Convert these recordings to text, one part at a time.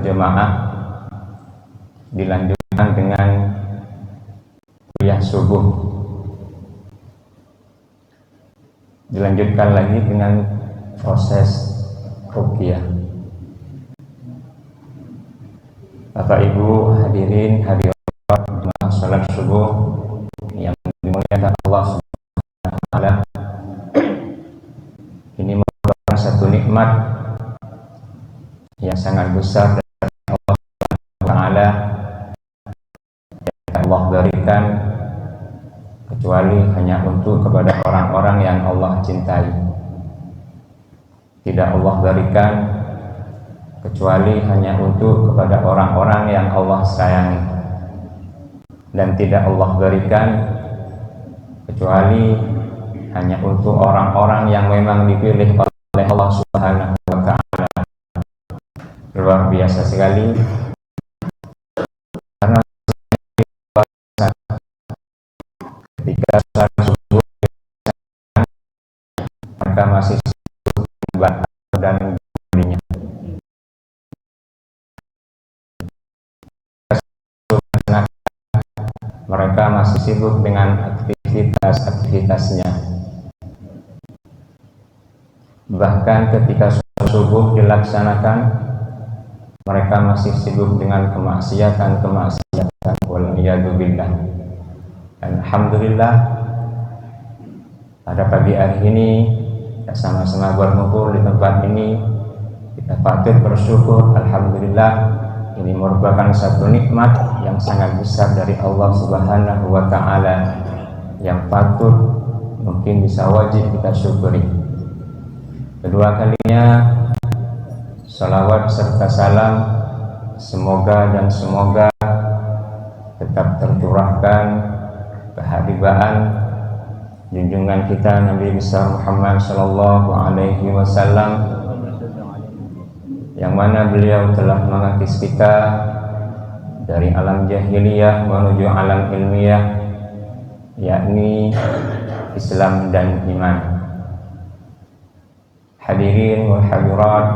berjemaah dilanjutkan dengan kuliah subuh, dilanjutkan lagi dengan proses ruqyah. Bapak Ibu hadirin hadirat jemaah salat subuh yang dimuliakan Allah Subhanahu wa taala, ini merupakan satu nikmat yang sangat besar dari Allah Subhanahu wa taala yang Allah berikan kecuali hanya untuk kepada orang-orang yang Allah cintai. Tidak Allah berikan kecuali hanya untuk kepada orang-orang yang Allah sayangi, dan tidak Allah berikan kecuali hanya untuk orang-orang yang memang dipilih oleh Allah Subhanahu wa taala. Luar biasa sekali, karena ketika salat subuh mereka masih ibadah dan dirinya. Mereka masih sibuk dengan aktivitas-aktivitasnya. Bahkan ketika subuh dilaksanakan, mereka masih sibuk dengan kemaksiatan. Waliyadzubillah. Alhamdulillah, pada pagi hari ini kita sama-sama berkumpul di tempat ini. Kita patut bersyukur. Alhamdulillah, ini merupakan satu nikmat yang sangat besar dari Allah Subhanahu wa taala yang patut mungkin bisa wajib kita syukuri. Kedua kalinya salawat serta salam semoga tetap tercurahkan kehabibaan junjungan kita Nabi besar Muhammad sallallahu alaihi wasallam, yang mana beliau telah mengakis kita dari alam jahiliyah menuju alam ilmiah, yakni Islam dan iman. Hadirin wal hadirat,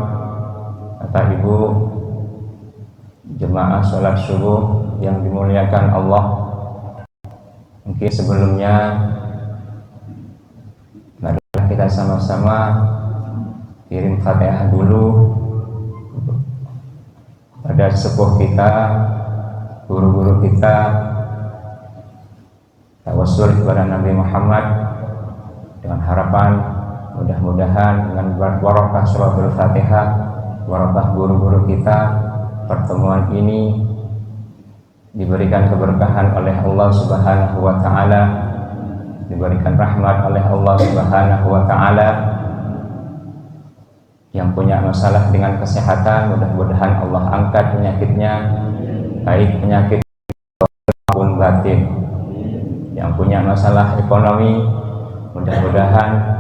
Bapak Ibu jemaah salat subuh yang dimuliakan Allah, mungkin sebelumnya marilah kita sama-sama kirim Fatihah dulu pada sepuh kita, guru-guru kita, tawassul kepada Nabi Muhammad dengan harapan mudah-mudahan dengan barokah suratul Fatihah, barokah guru-guru kita, pertemuan ini diberikan keberkahan oleh Allah Subhanahu wa taala, diberikan rahmat oleh Allah Subhanahu wa taala. Yang punya masalah dengan kesehatan, mudah-mudahan Allah angkat penyakitnya, baik penyakit maupun batin. Yang punya masalah ekonomi, mudah-mudahan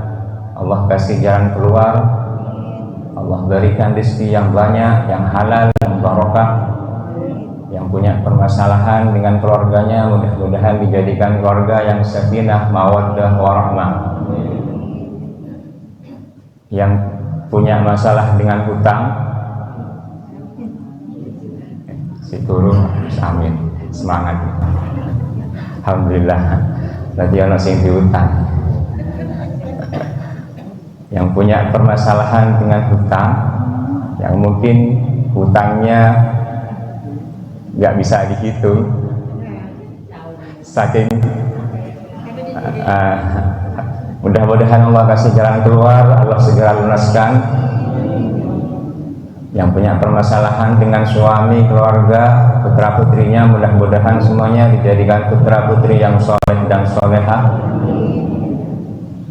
Allah kasih jalan keluar, Allah berikan rezeki yang banyak, yang halal, yang barokah. Yang punya permasalahan dengan keluarganya, mudah-mudahan dijadikan keluarga yang sakinah, mawaddah, warahmah. Yang punya masalah dengan hutang, si guru amin, semangat. Alhamdulillah, berarti ana sing diutang. Yang punya permasalahan dengan hutang, yang mungkin hutangnya nggak bisa dihitung saking mudah-mudahan Allah kasih jalan keluar, Allah segera lunaskan. Yang punya permasalahan dengan suami, keluarga, putra putrinya, mudah-mudahan semuanya dijadikan putra putri yang soleh dan solehah.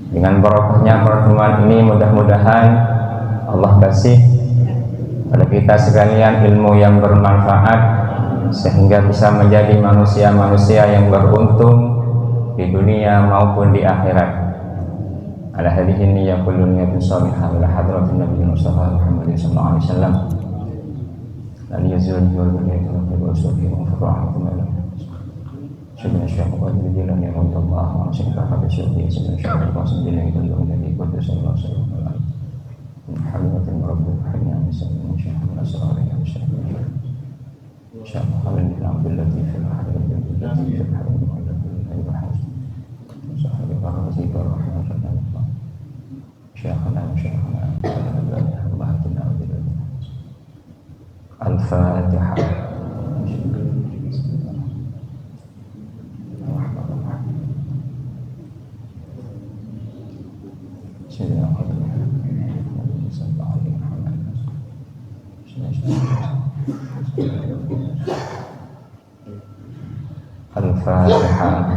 Dengan barokahnya pertemuan ini, mudah-mudahan Allah kasih pada kita sekalian ilmu yang bermanfaat, sehingga bisa menjadi manusia-manusia yang beruntung di dunia maupun di akhirat. Ala hadhihi niyyah kullu niyyatin shalihah ila hadratin Nabi Mustafa Muhammad sallallahu alaihi wasallam. Al yazul wal barakatuh wa shukrun wa rahmatullahi. Subhana syekh wa bidilan ya Allah wa syekh hadi syekh subhana syekh wa bidilan ya Allah wa sallallahu alaihi wasallam. Alhamdulillah rabbil alamin. Al-Fatihah. Al-Fatihah.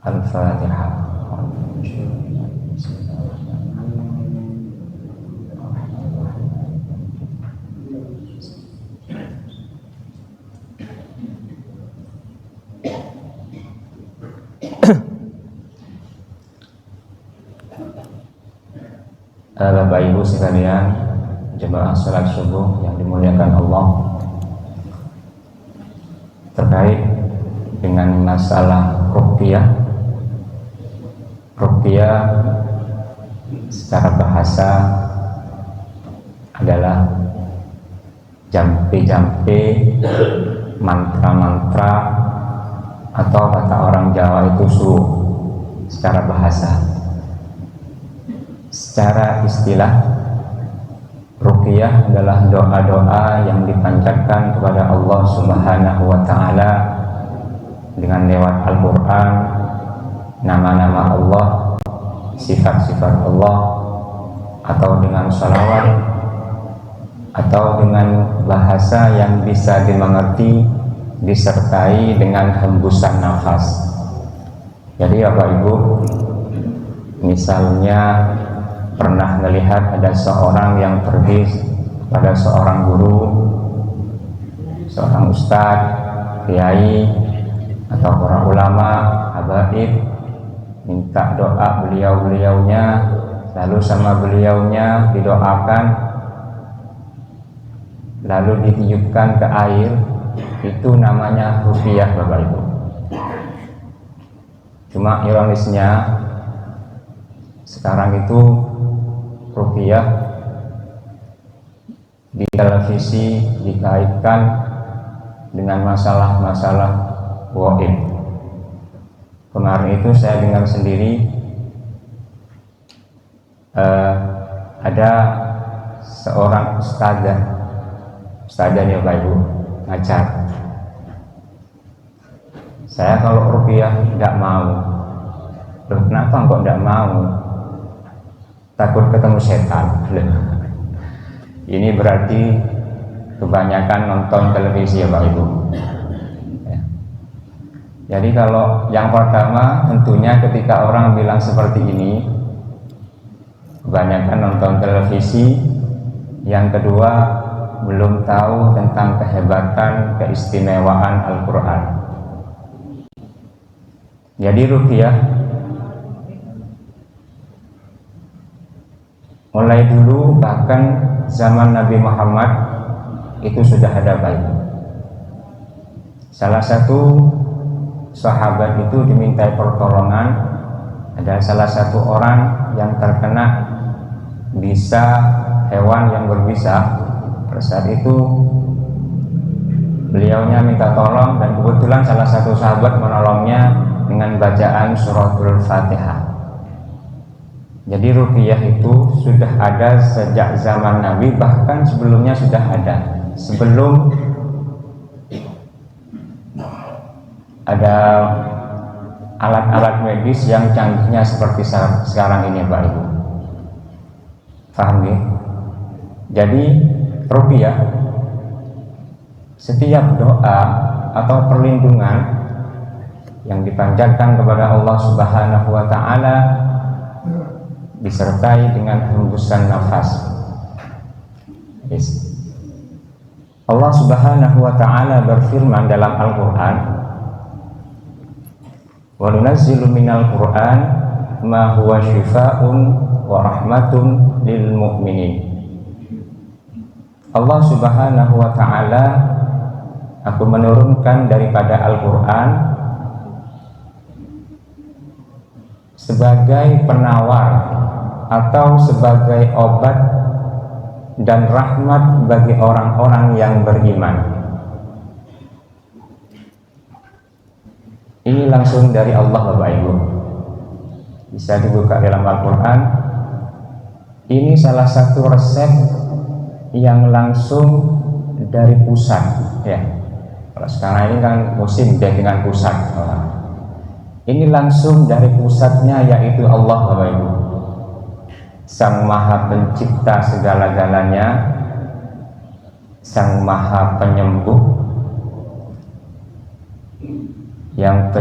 Al-Fatihah. Bapak Ibu sekalian, jemaah salat subuh yang dimuliakan Allah, terkait dengan masalah ruqyah. Ruqyah secara bahasa adalah jampe-jampe, mantra-mantra, atau kata orang Jawa itu suruh secara bahasa. Secara istilah, ruqyah adalah doa-doa yang dipanjatkan kepada Allah Subhanahu wa Ta'ala dengan lewat Al-Quran, nama-nama Allah, sifat-sifat Allah, atau dengan sholawat, atau dengan bahasa yang bisa dimengerti disertai dengan hembusan nafas. Jadi Bapak Ibu, misalnya pernah melihat ada seorang yang pergi pada seorang guru, seorang ustadz, kiai, atau para ulama, habaib, minta doa beliau-beliaunya, lalu sama beliaunya didoakan, lalu ditiupkan ke air, itu namanya ruqyah Bapak Ibu. Cuma ironisnya sekarang itu ruqyah di televisi dikaitkan dengan masalah-masalah gaib. Kemarin itu saya dengar sendiri ada seorang ustadzah ya Pak Ibu ngajar. Saya kalau ruqyah tidak mau. Loh, kenapa kok tidak mau? Takut ketemu setan. Ini berarti kebanyakan nonton televisi ya Pak Ibu. Jadi kalau yang pertama tentunya ketika orang bilang seperti ini, kebanyakan nonton televisi. Yang kedua, belum tahu tentang kehebatan, keistimewaan Al-Quran. Jadi ruqyah mulai dulu, bahkan zaman Nabi Muhammad itu sudah ada baik. Salah satu sahabat itu dimintai pertolongan. Ada salah satu orang yang terkena bisa hewan yang berbisa. Pada saat itu beliaunya minta tolong, dan kebetulan salah satu sahabat menolongnya dengan bacaan suratul Fatihah. Jadi ruqyah itu sudah ada sejak zaman Nabi, bahkan sebelumnya sudah ada. Sebelum ada alat-alat medis yang canggihnya seperti sekarang ini Pak Ibu. Paham ya? Jadi ruqyah, setiap doa atau perlindungan yang dipanjatkan kepada Allah Subhanahu wa Ta'ala disertai dengan hembusan nafas. Yes. Allah Subhanahu wa Ta'ala berfirman dalam Al-Quran, wa nunazzilu minal Qur'an ma huwa syifaa'un wa rahmatun lil mu'minin. Allah Subhanahu wa Ta'ala, aku menurunkan daripada Al-Quran sebagai penawar atau sebagai obat dan rahmat bagi orang-orang yang beriman. Ini langsung dari Allah Bapak Ibu. Bisa dibuka dalam Al-Quran. Ini salah satu resep yang langsung dari pusat, ya. Kalau sekarang ini kan musim dengan pusat. Ini langsung dari pusatnya, yaitu Allah Bapak Ibu, Sang Maha Pencipta segala-galanya, Sang Maha Penyembuh, yang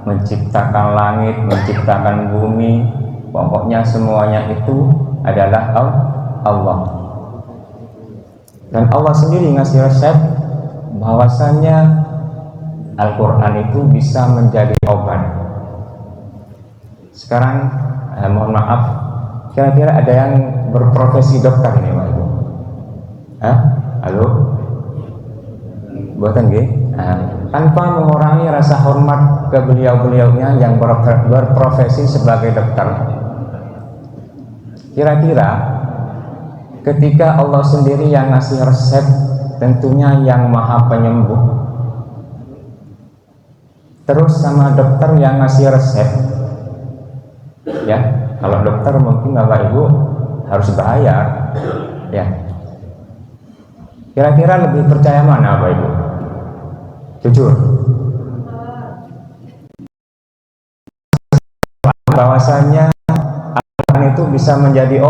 menciptakan langit, menciptakan bumi, pokoknya semuanya itu adalah Allah. Dan Allah sendiri ngasih resep bahwasannya Al-Quran itu bisa menjadi obat. Sekarang mohon maaf, kira-kira ada yang berprofesi dokter ini Pak Ibu? Halo? Buatan nggih? Tanpa mengurangi rasa hormat ke beliau-beliaunya yang berprofesi sebagai dokter. Kira-kira ketika Allah sendiri yang ngasih resep, tentunya yang Maha Penyembuh, terus sama dokter yang ngasih resep, ya, kalau dokter mungkin Bapak Ibu harus bayar, ya. Kira-kira lebih percaya mana Bapak Ibu? Jujur, bahwasannya Al-Quran itu bisa menjadi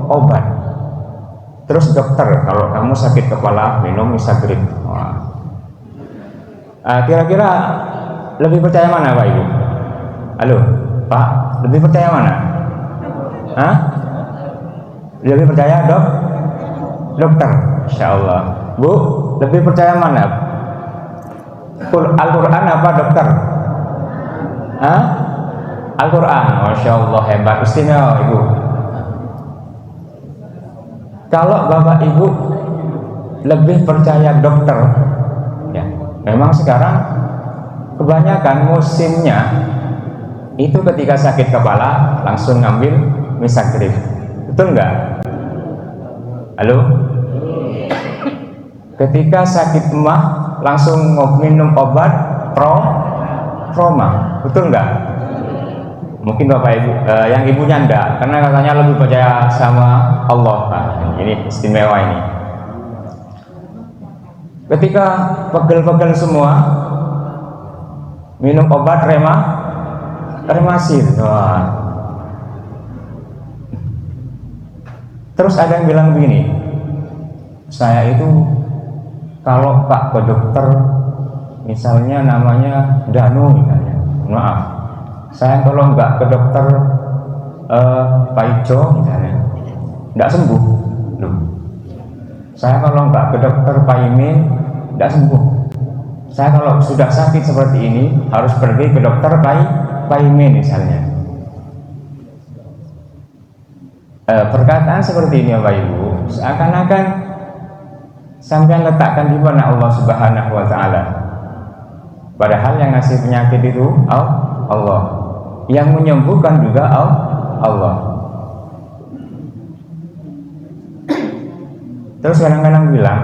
obat. Terus dokter, kalau kamu sakit kepala minum Misagrip. Kira-kira lebih percaya mana Pak Ibu? Halo Pak, lebih percaya mana? Lebih percaya dokter? Insya Allah. Bu, lebih percaya mana? Al-Quran apa dokter? Al-Quran. Masya Allah, hebat, istimewa Ibu. Kalau Bapak Ibu lebih percaya dokter, ya, memang sekarang kebanyakan musimnya itu ketika sakit kepala langsung ngambil Misagrip, betul nggak? Halo? Ketika sakit emah langsung minum obat Proma, betul nggak? Mungkin Bapak Ibu, yang ibunya enggak, karena katanya lebih percaya sama Allah. Ini istimewa ini. Ketika pegel-pegel semua, minum obat Remasil. Terus ada yang bilang begini, saya itu kalau Pak ke dokter, misalnya namanya Danu misalnya, maaf, saya kalau nggak ke dokter Pak Ijo misalnya, nggak sembuh. Loh. Saya kalau nggak ke dokter Pak Imin, nggak sembuh. Saya kalau sudah sakit seperti ini harus pergi ke dokter Pak Imin misalnya. Perkataan seperti ini Bapak Ibu seakan-akan sampai letakkan di mana Allah Subhanahu wa Ta'ala. Padahal yang ngasih penyakit itu Allah, yang menyembuhkan juga Allah. Terus kadang-kadang bilang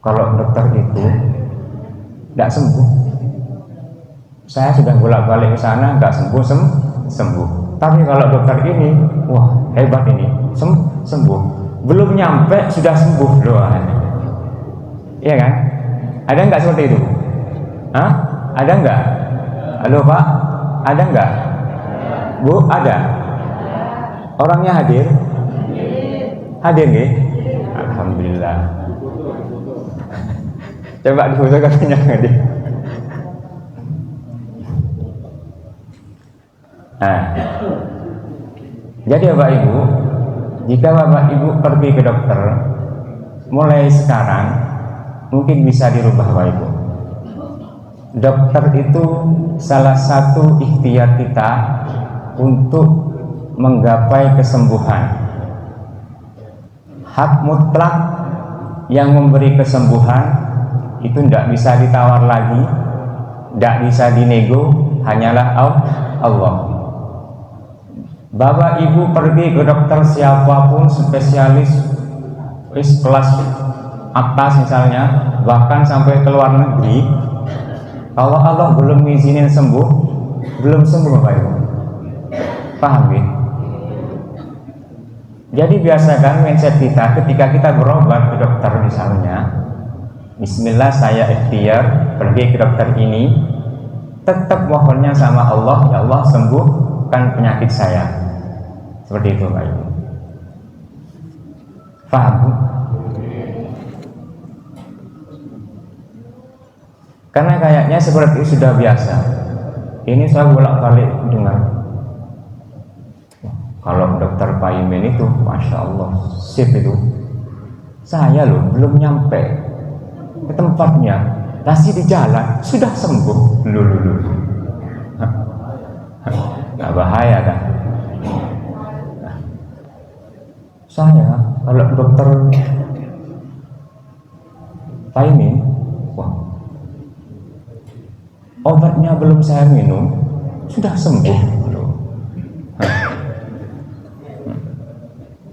kalau dokter itu tidak sembuh. Saya sudah bolak-balik ke sana nggak sembuh. Tapi kalau dokter ini, wah hebat ini, sembuh. Belum nyampe sudah sembuh loh. Iya kan? Ada nggak seperti itu? Ada nggak? Halo Pak, ada nggak? Bu, ada? Orangnya hadir? Hadir nggih? Alhamdulillah. Coba difoto katanya hadir. Jadi Bapak Ibu, jika Bapak Ibu pergi ke dokter, mulai sekarang mungkin bisa dirubah Bapak Ibu. Dokter itu salah satu ikhtiar kita untuk menggapai kesembuhan. Hak mutlak yang memberi kesembuhan itu tidak bisa ditawar lagi, tidak bisa dinego, hanyalah Allah. Bapak Ibu pergi ke dokter siapapun, spesialis kelas atas misalnya, bahkan sampai ke luar negeri, kalau Allah belum izinin sembuh, belum sembuh Bapak Ibu. Paham ya? Jadi biasakan mindset kita ketika kita berobat ke dokter misalnya, bismillah saya ikhtiar pergi ke dokter ini, tetap mohonnya sama Allah, ya Allah sembuhkan penyakit saya. Seperti itu Pak Ibu. Paham Bu? Karena kayaknya seperti itu sudah biasa. Ini saya bolak-balik dengar. Kalau dokter Paimin itu, masya Allah, sip itu. Saya loh belum nyampe ke tempatnya, masih di jalan, sudah sembuh. Lulu. Nggak bahaya kan? Saya kalau dokter Paimin, wah, obatnya belum saya minum, sudah sembuh.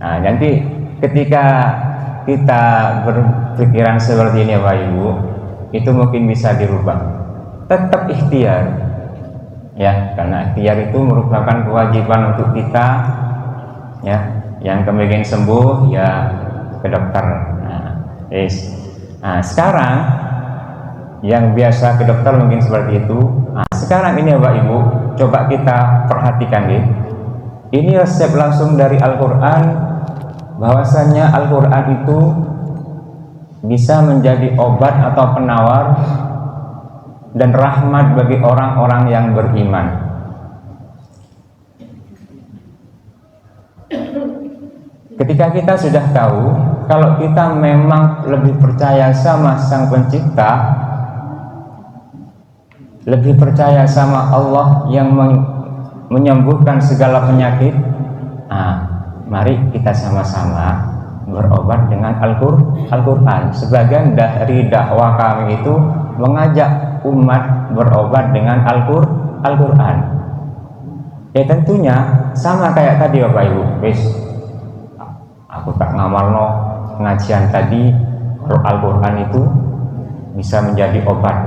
Nah, nanti ketika kita berpikiran seperti ini Bapak Ibu, itu mungkin bisa dirubah. Tetap ikhtiar, ya, karena ikhtiar itu merupakan kewajiban untuk kita, ya. Yang kemungkinan sembuh, ya ke dokter. Nah, sekarang yang biasa ke dokter mungkin seperti itu. Nah, sekarang ini Bapak Ibu, coba kita perhatikan nih. Ini resep langsung dari Al-Quran. Bahwasanya Al-Quran itu bisa menjadi obat atau penawar dan rahmat bagi orang-orang yang beriman. Ketika kita sudah tahu kalau kita memang lebih percaya sama Sang Pencipta, lebih percaya sama Allah yang menyembuhkan segala penyakit, mari kita sama-sama berobat dengan Al-Quran. Sebagian dari dakwah kami itu mengajak umat berobat dengan Al-Quran. Ya tentunya sama kayak tadi Bapak Ibu. Aku tak ngamalno pengajian tadi, kalau Al-Quran itu bisa menjadi obat.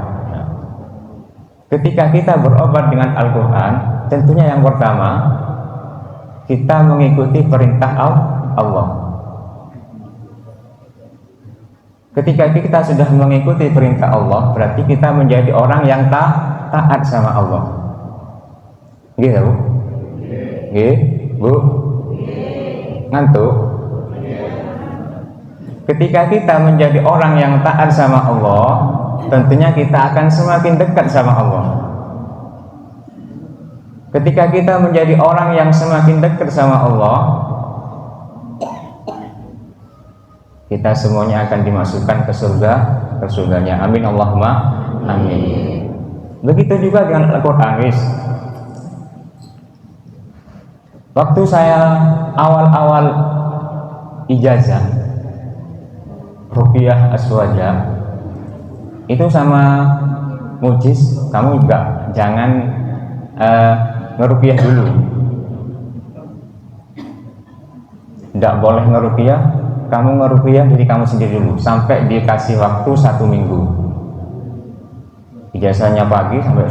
Ketika kita berobat dengan Al-Quran, tentunya yang pertama kita mengikuti perintah Allah. Ketika kita sudah mengikuti perintah Allah, berarti kita menjadi orang yang taat sama Allah. Gitu Bu? Bu? Ngantuk? Ketika kita menjadi orang yang taat sama Allah, tentunya kita akan semakin dekat sama Allah. Ketika kita menjadi orang yang semakin dekat sama Allah, kita semuanya akan dimasukkan ke surganya. Amin Allahumma amin. Begitu juga dengan Al-Quran. Waktu saya awal-awal ijazah Ruqyah Aswaja, itu sama Mujiz, kamu juga jangan ngeruqyah dulu, tidak boleh ngeruqyah, kamu ngeruqyah diri kamu sendiri dulu sampai dikasih waktu 1 minggu. Ijazahnya pagi sampai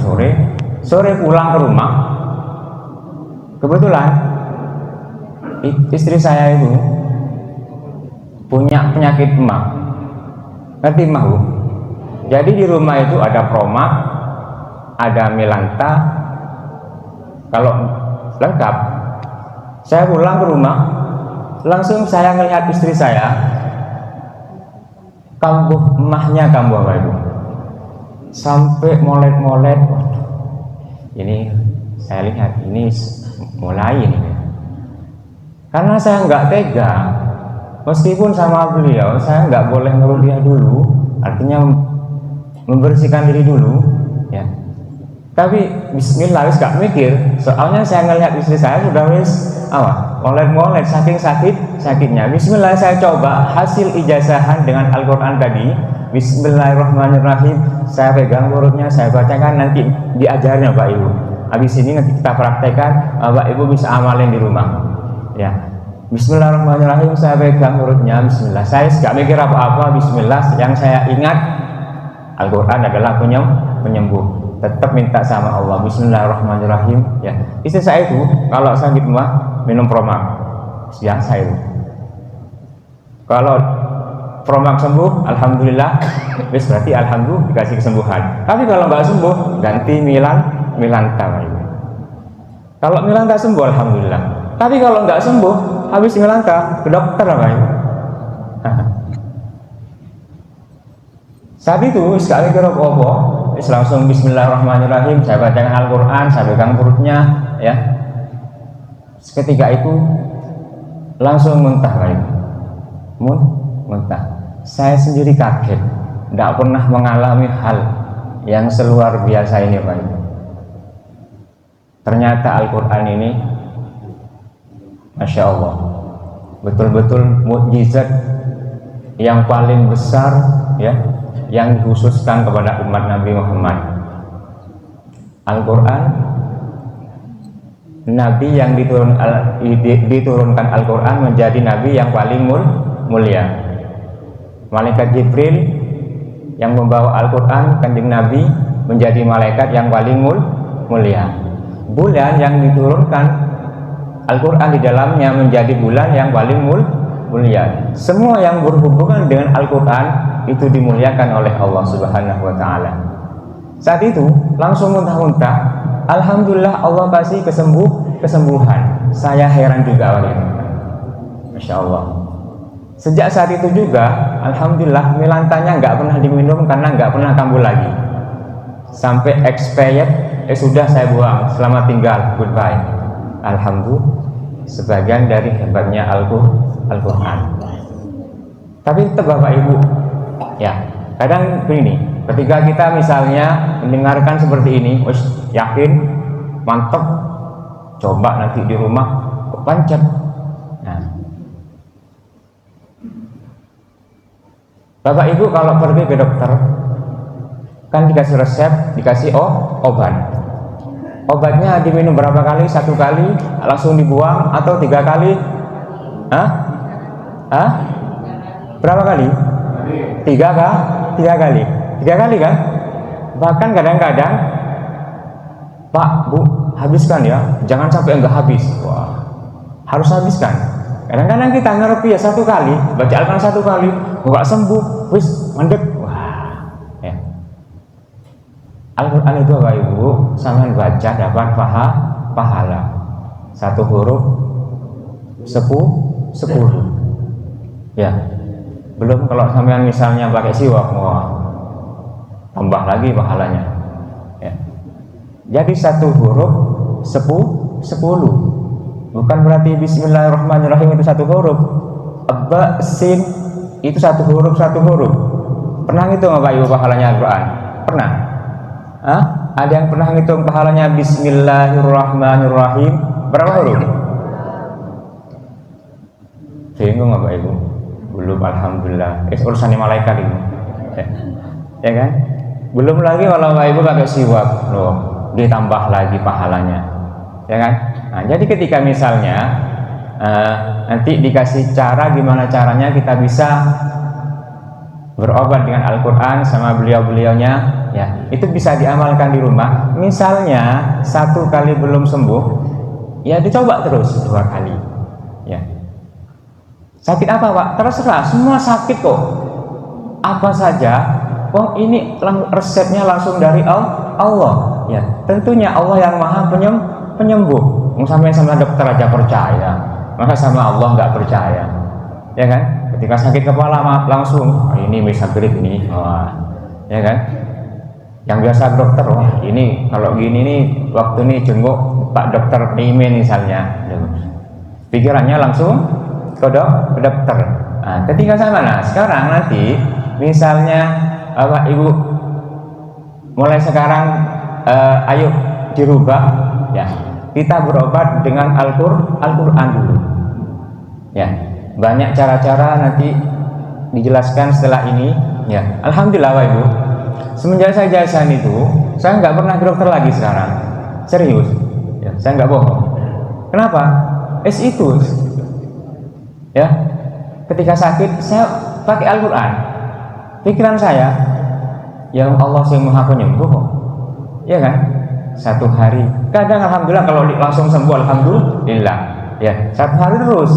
sore pulang ke rumah. Kebetulan istri saya itu punya penyakit emah. Ngerti emah Bu? Jadi di rumah itu ada promak, ada melanta. Kalau lengkap, saya pulang ke rumah, langsung saya melihat istri saya kambuh emahnya, kambuh Bapak Ibu, sampai molet-molet. Ini saya lihat ini mulai ini, karena saya nggak tega. Meskipun sama beliau saya nggak boleh ngeruqyah dulu, artinya membersihkan diri dulu, ya. Tapi bismillah wis gak mikir, soalnya saya ngelihat istri saya sudah molet-molet saking sakitnya. Bismillah saya coba hasil ijazahan dengan Al-Quran tadi. Bismillahirrahmanirrahim, saya pegang urutnya, saya bacakan, nanti diajarnya Pak Ibu. Habis ini nanti kita praktekkan, Bapak Ibu bisa amalin di rumah. Ya. Bismillahirrahmanirrahim, saya pegang hurufnya Bismillah. Saya nggak mikir apa-apa, Bismillah. Yang saya ingat Al-Quran adalah penyembuh. Tetap minta sama Allah. Bismillahirrahmanirrahim. Ya. Istri saya itu kalau sakit mah minum Promak. Biasa itu. Kalau Promak sembuh, alhamdulillah, berarti alhamdulillah dikasih kesembuhan. Tapi kalau nggak sembuh, ganti Milanta. Kalau Milanta sembuh, alhamdulillah. Tapi kalau nggak sembuh, habis Milanta ke dokter apa ini? Saat itu sekali kira apa, langsung Bismillahirrahmanirrahim. Saya bacakan Al-Quran, saya pegang perutnya, ya. Seketika itu langsung muntah lagi, muntah. Saya sendiri kaget, tidak pernah mengalami hal yang seluar biasa ini, Pak Ibu. Ternyata Al-Quran ini, Masya Allah, betul-betul mukjizat yang paling besar, ya, yang dikhususkan kepada umat Nabi Muhammad. Al-Quran, Nabi yang diturunkan Al-Quran menjadi Nabi yang paling mulia. Malaikat Jibril yang membawa Al-Quran, Kanjeng Nabi menjadi malaikat yang paling mulia. Bulan yang diturunkan Al-Quran di dalamnya menjadi bulan yang paling mulia. Semua yang berhubungan dengan Al-Quran itu dimuliakan oleh Allah Subhanahu wa Ta'ala. Saat itu langsung muntah-muntah. Alhamdulillah Allah kasih kesembuhan. Saya heran juga waktu itu. Masya Allah. Sejak saat itu juga, alhamdulillah Milantanya nggak pernah diminum karena nggak pernah kambuh lagi. Sampai expired, sudah saya buang. Selamat tinggal, goodbye. Alhamdulillah, sebagian dari hebatnya Al-Quran. Tapi tetap Bapak Ibu, ya kadang begini, ketika kita misalnya mendengarkan seperti ini, yakin, mantap, coba nanti di rumah kepancet. Nah, Bapak Ibu kalau pergi ke dokter kan dikasih resep, dikasih obat. Obatnya diminum berapa kali? 1 kali langsung dibuang atau 3 kali? Berapa kali? 3 kah? 3 kali. 3 kali kan? Bahkan kadang-kadang, Pak, Bu, habiskan ya, jangan sampai enggak habis. Wah, harus habiskan. Kadang-kadang kita ngerti ya 1 kali, baca Al-Quran 1 kali, enggak sembuh, wis mandek. Wah, ya. Al-Quran itu Bapak Ibu, sampean baca dapat pahala. 1 huruf 10. Ya. Belum kalau sampean misalnya pakai siwak, wah, tambah lagi pahalanya. Ya. Jadi 1 huruf 10. Bukan berarti Bismillahirrahmanirrahim itu 1 huruf. Ba, sin itu 1 huruf. Pernah ngitung Bapak Ibu pahalanya Al-Quran? Pernah? Ada yang pernah ngitung pahalanya Bismillahirrahmanirrahim berapa huruf? Bingung Bapak Ibu? Belum, alhamdulillah. Urusan malaikat ini. Ya kan? Belum lagi kalau Bapak Ibu pakai siwak, loh, ditambah lagi pahalanya. Ya kan? Nah, jadi ketika misalnya nanti dikasih cara gimana caranya kita bisa berobat dengan Al-Quran sama beliau-beliaunya, ya itu bisa diamalkan di rumah. Misalnya 1 kali belum sembuh, ya dicoba terus 2 kali. Ya. Sakit apa Pak? Terserah, semua sakit kok. Apa saja, ini resepnya langsung dari Allah. Ya, tentunya Allah yang Maha penyembuh. Sampai sama dokter aja percaya, maka sama Allah nggak percaya, ya kan? Ketika sakit kepala langsung, ini misalnya ini, ya kan? Yang biasa dokter, wah ini kalau gini nih waktu ini jenguk Pak Dokter Imin misalnya, pikirannya langsung ke dokter. Nah, ketika sama, sekarang nanti misalnya Bapak Ibu mulai sekarang, ayo dirubah, ya. Kita berobat dengan Al-Quran dulu. Ya, banyak cara-cara nanti dijelaskan setelah ini. Ya, alhamdulillah Bapak Ibu. Semenjak saya jalan itu, saya nggak pernah ke dokter lagi sekarang. Serius, ya, saya nggak bohong. Kenapa? Itu, ya, ketika sakit saya pakai Al-Quran. Pikiran saya, ya Allah yang Maha Penyembuh, ya kan? Satu hari, kadang alhamdulillah kalau langsung sembuh alhamdulillah, ya. Satu hari terus,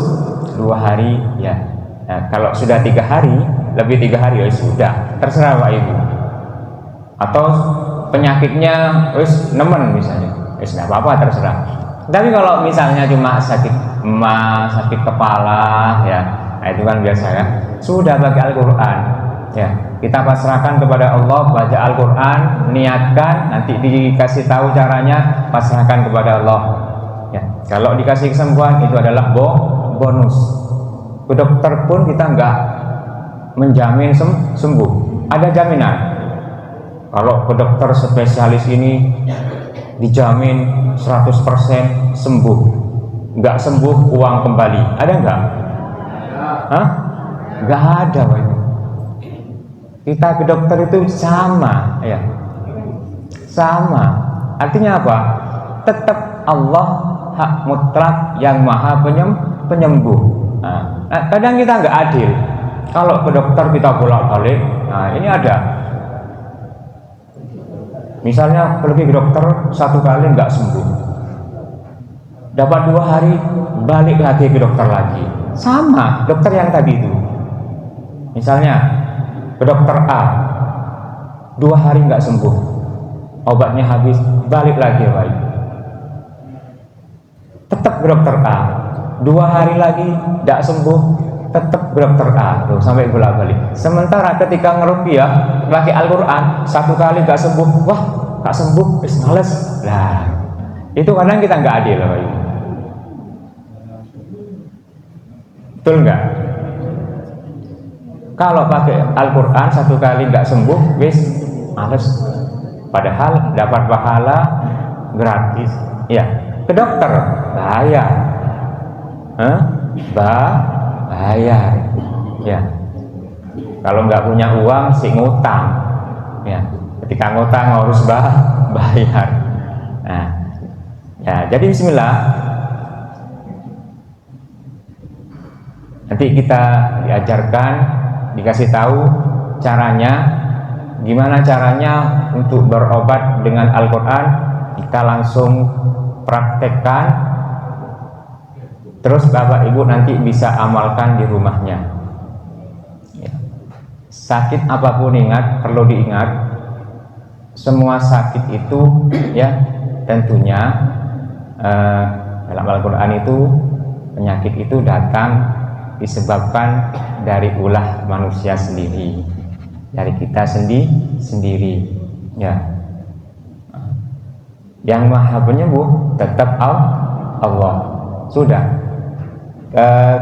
2 hari, ya. Nah, kalau sudah 3 hari, lebih 3 hari, ya sudah, terserah Pak Ibu. Atau penyakitnya wis nemen misalnya, wis nggak apa-apa, terserah. Tapi kalau misalnya cuma sakit emas, sakit kepala, ya, nah itu kan biasa ya. Sudah pakai Al-Quran, ya. Kita pasrahkan kepada Allah, baca Al-Quran, niatkan, nanti dikasih tahu caranya, pasrahkan kepada Allah. Ya, kalau dikasih kesembuhan itu adalah bonus. Ke dokter pun kita nggak menjamin sembuh. Ada jaminan. Kalau ke dokter spesialis ini dijamin 100% sembuh. Nggak sembuh, uang kembali. Ada nggak? Hah? Nggak ada, Pak. Kita ke dokter itu sama, ya, sama. Artinya apa? Tetap Allah hak mutlak yang Maha Penyembuh. Nah, kadang kita nggak adil. Kalau ke dokter kita bolak-balik, nah ini ada. Misalnya pergi ke dokter 1 kali nggak sembuh, dapat 2 hari balik lagi ke dokter lagi, sama dokter yang tadi itu. Misalnya ke dokter A 2 hari nggak sembuh, obatnya habis, balik lagi baik, tetap ke dokter A 2 hari lagi nggak sembuh, tetap ke dokter A tuh, sampai bolak-balik. Sementara ketika ngeruqyah pakai Al-Quran 1 kali nggak sembuh, wah nggak sembuh, wis males lah. Itu kadang kita nggak adil, Pak. Betul nggak? Kalau pakai Al-Quran 1 kali nggak sembuh, wis males. Padahal dapat pahala gratis. Ya, ke dokter bayar, bayar. Ya, kalau nggak punya uang sih ngutang. Ya, ketika ngutang harus bayar. Nah, ya, jadi Bismillah. Nanti kita diajarkan, dikasih tahu caranya, gimana caranya untuk berobat dengan Al-Quran. Kita langsung praktekkan, terus Bapak Ibu nanti bisa amalkan di rumahnya. Ya. Sakit apapun ingat, perlu diingat, semua sakit itu ya tentunya dalam Al-Quran itu penyakit itu datang disebabkan dari ulah manusia sendiri, dari kita sendiri, ya. Yang Maha Penyembuh tetap Allah. Sudah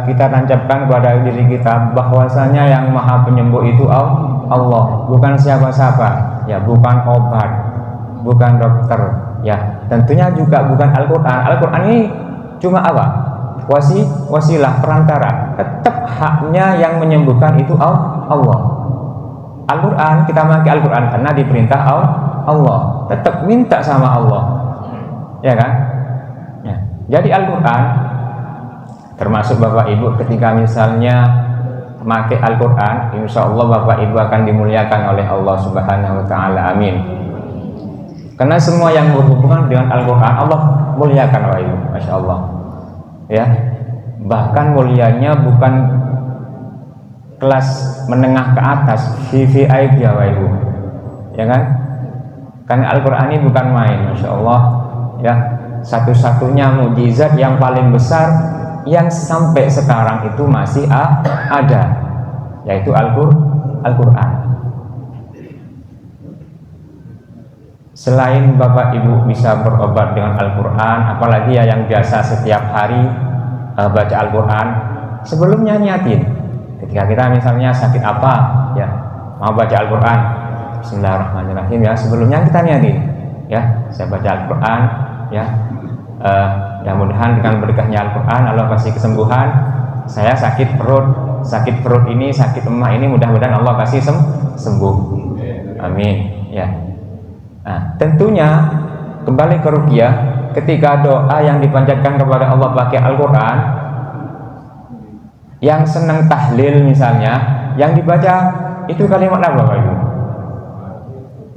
kita tancapkan kepada diri kita bahwasanya yang Maha Penyembuh itu Allah, bukan siapa-siapa, ya, bukan obat, bukan dokter, ya, tentunya juga bukan Al-Quran. Al-Quran ini cuma apa? Wasilah, perantara. Tetap haknya yang menyembuhkan itu Allah. Al-Quran, kita pakai Al-Quran karena diperintah Allah. Tetap minta sama Allah, ya kan? Ya. Jadi Al-Quran, termasuk Bapak Ibu ketika misalnya pakai Al-Quran, insya Allah Bapak Ibu akan dimuliakan oleh Allah Subhanahu Wa Taala. Amin. Karena semua yang berhubungan dengan Al-Quran Allah muliakan, Bapak Ibu, masya Allah. Ya, bahkan mulianya bukan kelas menengah ke atas, VVIP ya Bapak Ibu, ya kan? Karena Al-Quran ini bukan main, masya Allah, ya, satu-satunya mukjizat yang paling besar yang sampai sekarang itu masih ada, yaitu Al-Quran. Selain Bapak Ibu bisa berobat dengan Al-Quran, apalagi ya yang biasa setiap hari baca Al-Quran, sebelumnya niatin. Ketika kita misalnya sakit apa, ya, mau baca Al-Quran, Bismillahirrahmanirrahim, ya, sebelumnya kita niatin, ya, saya baca Al-Quran, ya, mudah-mudahan dengan berkahnya Al-Quran Allah kasih kesembuhan. Saya sakit perut ini, sakit emah ini, mudah-mudahan Allah kasih sembuh. Amin, ya. Nah, tentunya kembali ke ruqyah, ketika doa yang dipanjatkan kepada Allah pakai Al-Quran, yang senang tahlil misalnya, yang dibaca itu kalimat apa Bapak Ibu?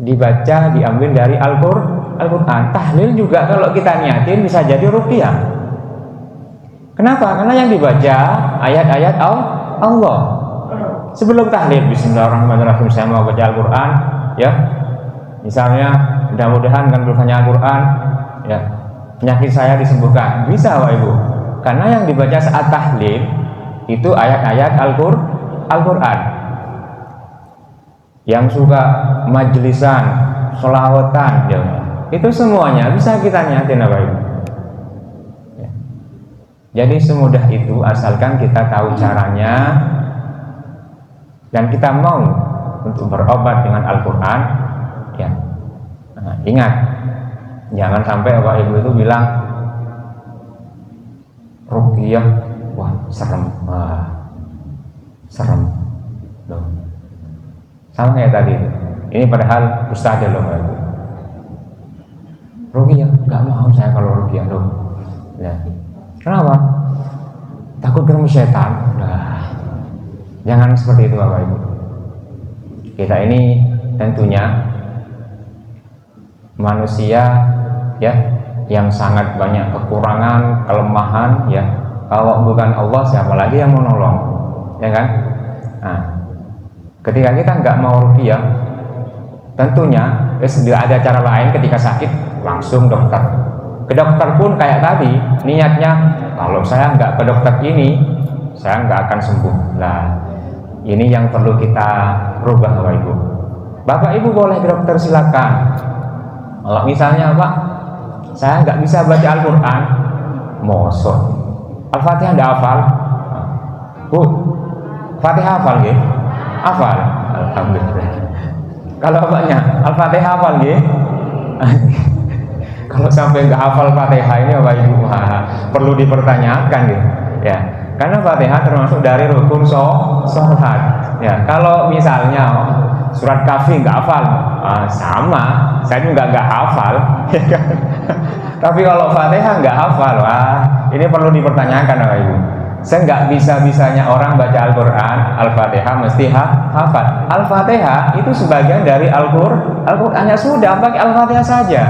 Dibaca, diambil dari Al-Quran. Tahlil juga kalau kita niatin bisa jadi ruqyah. Kenapa? Karena yang dibaca ayat-ayat Allah. Sebelum tahlil, bismillahirrahmanirrahim, saya mau baca Al-Quran, ya. Misalnya, mudah-mudahan dengan berkahnya Al-Quran, ya, penyakit saya disembuhkan. Bisa Bapak Ibu. Karena yang dibaca saat tahlil itu ayat-ayat Al-Quran. Yang suka majlisan, sholawatan, ya, itu semuanya bisa kita niatin Bapak Ibu. Ya. Jadi semudah itu asalkan kita tahu caranya dan kita mau untuk berobat dengan Al-Quran, ya. Nah, ingat, jangan sampai Bapak Ibu itu bilang ruqyah, wah serem, serem loh. Sama kayak tadi, ini padahal ustaz loh Bapak Ibu. Ruqyah, nggak mau saya kalau ruqyah loh. Ya. Kenapa? Takut ketemu setan. Nah, jangan seperti itu Bapak Ibu. Kita ini tentunya manusia, ya, yang sangat banyak kekurangan, kelemahan, ya. Kalau bukan Allah siapa lagi yang menolong, ya kan? Nah, ketika kita nggak mau ruqyah, tentunya tidak ada cara lain. Ketika sakit langsung dokter. Ke dokter pun kayak tadi, niatnya kalau saya nggak ke dokter ini, saya nggak akan sembuh. Nah, ini yang perlu kita rubah Bapak Ibu. Bapak Ibu boleh ke dokter silakan. Kalau misalnya Pak, saya nggak bisa baca Al-Quran, mosok Al-Fatihah nggak hafal, Bu, Fatihah hafal nggih? Hafal, alhamdulillah. Kalau Bapaknya Al-Fatihah hafal nggih? Kalau sampai nggak hafal Fatihah ini Bapak Ibu, perlu dipertanyakan gitu, ya. Karena Fatihah termasuk dari rukun sholat. Ya, kalau misalnya surat Kahfi nggak hafal, sama, saya juga nggak hafal. Tapi kalau Fatihah nggak hafal, wah, ini perlu dipertanyakan Bapak Ibu. Saya nggak bisa-bisanya orang baca Al-Quran, Al-Fatihah mesti hafal. Al-Fatihah itu sebagian dari Al-Quran, ya sudah, pakai Al-Fatihah saja.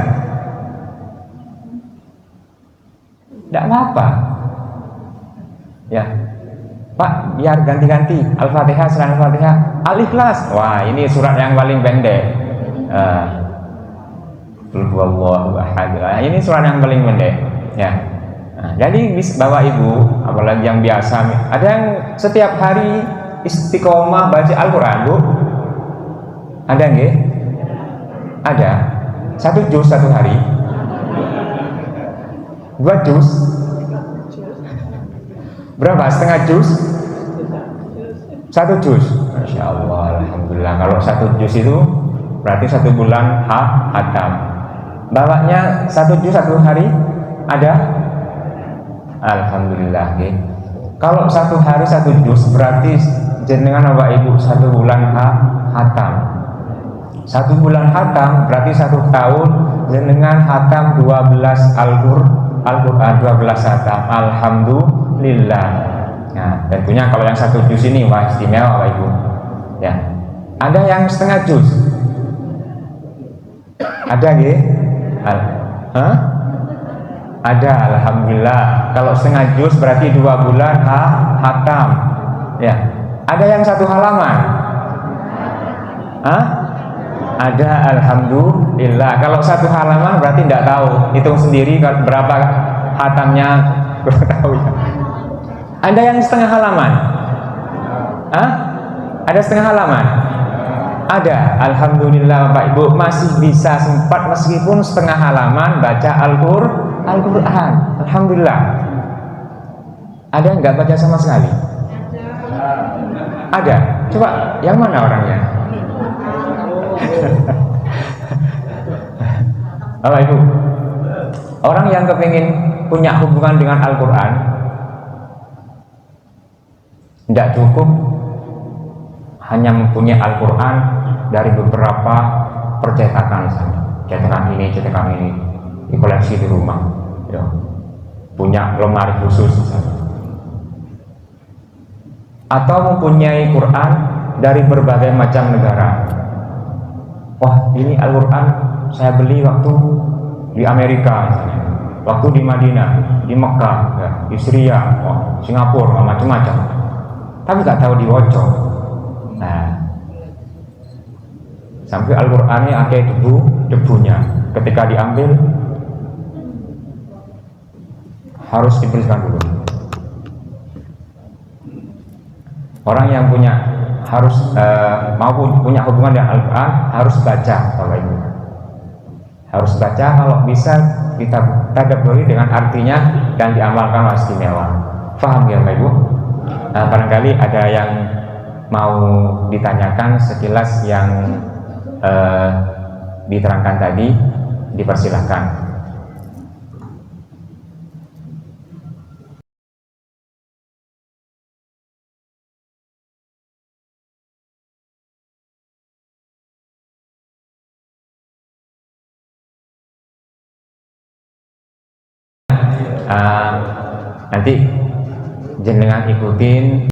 Tidak apa-apa, ya Pak, biar ganti-ganti Al-Fatihah, selain Al-Fatihah Al-Ikhlas, wah ini surat yang paling pendek. Qul huwallahu ahad, ini surat yang paling pendek, ya. Nah, jadi Bapak Ibu, apalagi yang biasa, ada yang setiap hari istiqomah baca Al-Quran, Bu? Ada nggih? Ada. 1 juz 1 hari. 2 juz? Berapa? Setengah juz? 1 juz? Masya Allah, alhamdulillah. Kalau 1 juz itu berarti 1 bulan hatam. Bapaknya 1 juz 1 hari? Ada? Alhamdulillah. Okay. Kalau 1 hari 1 juz berarti jenengan Bapak Ibu 1 bulan hatam. 1 bulan hatam berarti 1 tahun jenengan hatam 12 Al-Quran 12 hatam. Alhamdulillah. Nah, tentunya kalau yang 1 juz ini wah istimewa Bapak Ibu. Ya. Ada yang setengah juz? Ada nggih? Ada, alhamdulillah. Kalau setengah juz berarti 2 bulan hatam. Ya. Ada yang 1 halaman? Ada, alhamdulillah. Kalau 1 halaman berarti tidak tahu. Hitung sendiri berapa hatamnya, kurang tahu ya. Ada yang setengah halaman? Ada setengah halaman? Ada, alhamdulillah Bapak Ibu masih bisa sempat meskipun setengah halaman baca Al-Quran. Alhamdulillah. Ada yang nggak baca sama sekali? Ada. Coba yang mana orangnya? Bapak Ibu, orang yang kepingin punya hubungan dengan Al-Quran tidak cukup hanya mempunyai Al-Quran dari beberapa percetakan saja, cetakan ini, cetakan ini. koleksi di rumah, ya. Punya lemari khusus misalnya. Atau mempunyai Quran dari berbagai macam negara. Wah, ini Al-Quran saya beli waktu di Amerika misalnya, waktu di Madinah, di Mekah, ya, di Syria, Singapura, macam-macam. Tapi nggak tahu diwocok. Nah, sampai Al-Qurannya ada debunya. Ketika diambil harus dibersihkan dulu. Orang yang harus maupun punya hubungan dengan Al-Quran harus baca, Bapak Ibu. Harus baca, kalau bisa kita tadabburi dengan artinya dan diamalkan istimewa. Faham ya Bapak Ibu? Barangkali ada yang mau ditanyakan sekilas yang diterangkan tadi, dipersilahkan. Nanti jenengan ikutin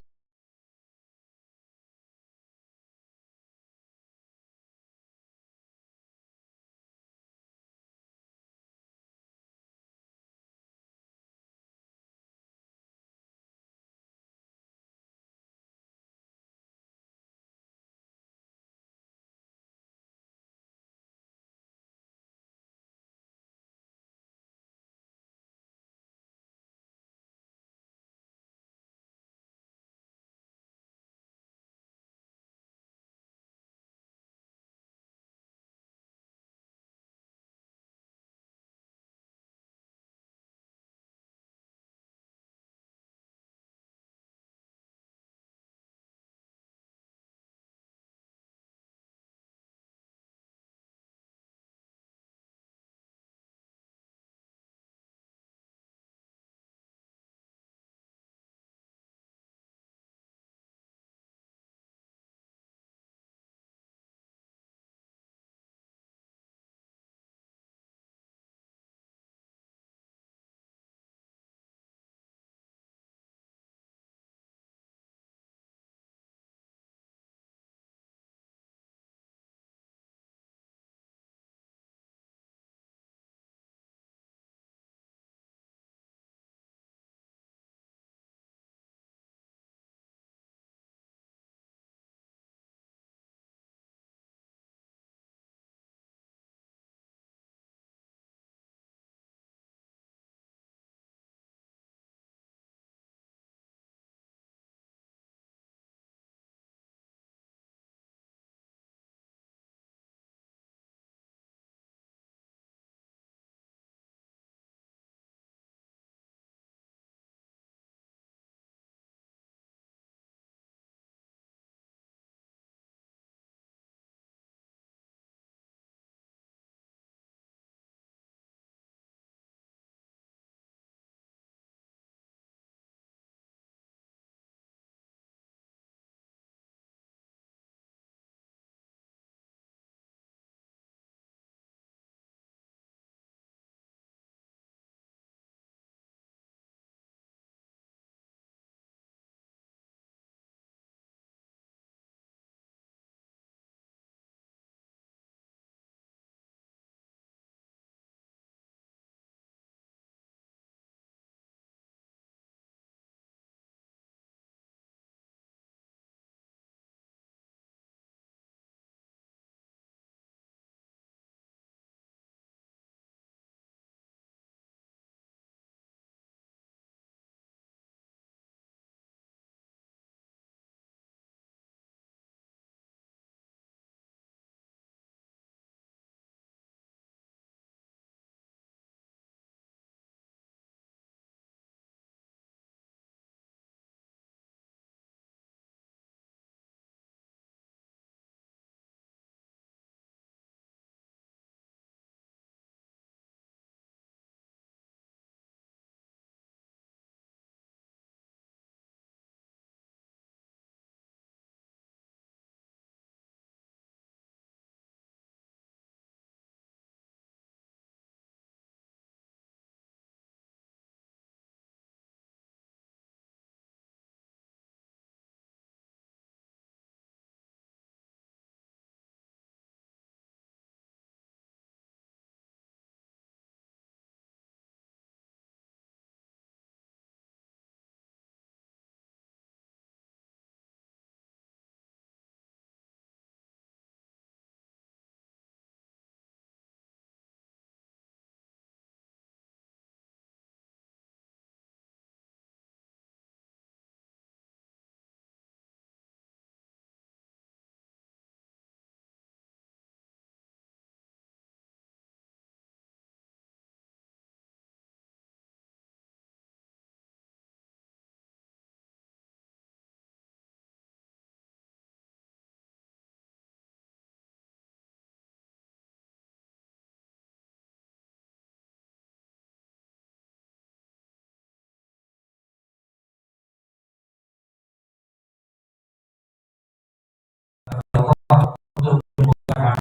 untuk membuka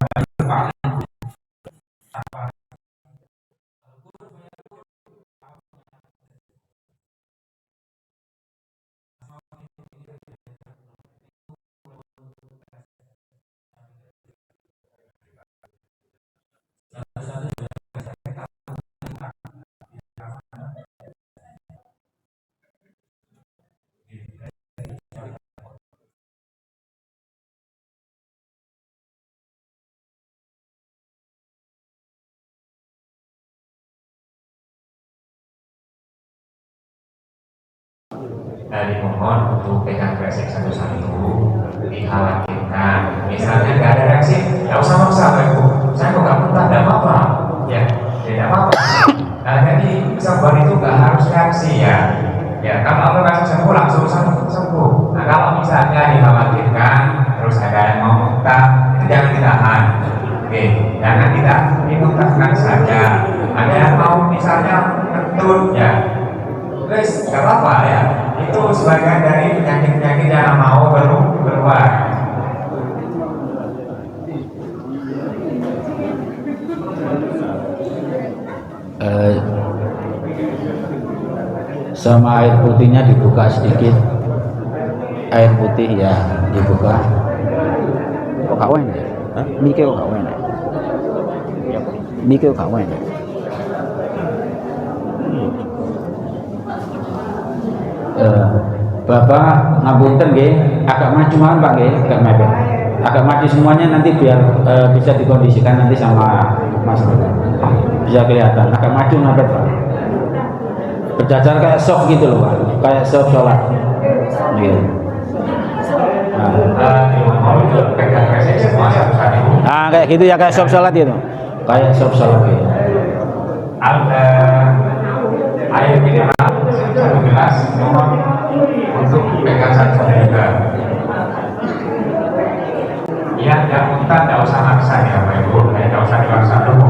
dimohon untuk pegang kresek satu-satu, dikhawatirkan misalnya nggak ada reaksi, nggak usah maksa Bapak Ibu, saya kok nggak muntah, nggak apa-apa ya, tidak apa-apa. Nah jadi kesembuhan itu nggak harus reaksi ya, ya kalau Allah kasih sembuh langsung sembuh. Nah kalau misalnya dikhawatirkan terus ada yang mau muntah, itu jangan ditahan, oke, jangan dimuntahkan saja. Ada yang mau misalnya kentut ya, terus nggak apa-apa ya, itu sebagian dari penyakit-penyakit yang mau keluar. Sama air putihnya dibuka sedikit, air putih ya dibuka. Kok kawan ya? Mikir kok kawan ya? Mikir kok kawan ya? Bapak ngapunten nggih, agak maju mawon Pak nggih, agak mepet. Agak maju semuanya nanti biar bisa dikondisikan nanti sama Mas. Bisa kelihatan, agak maju mepet Pak. Berjajar kayak soft gitu loh Pak, kayak soft sholat. Gitu. Nah, kayak gitu ya, kayak soft sholat gitu. Kayak soft sholat gitu. Air mineral 1 gelas mohon untuk pegang saja juga. Ya, yang muntah tidak usah maksa ya Bapak Ibu, tidak usah dipaksa dulu.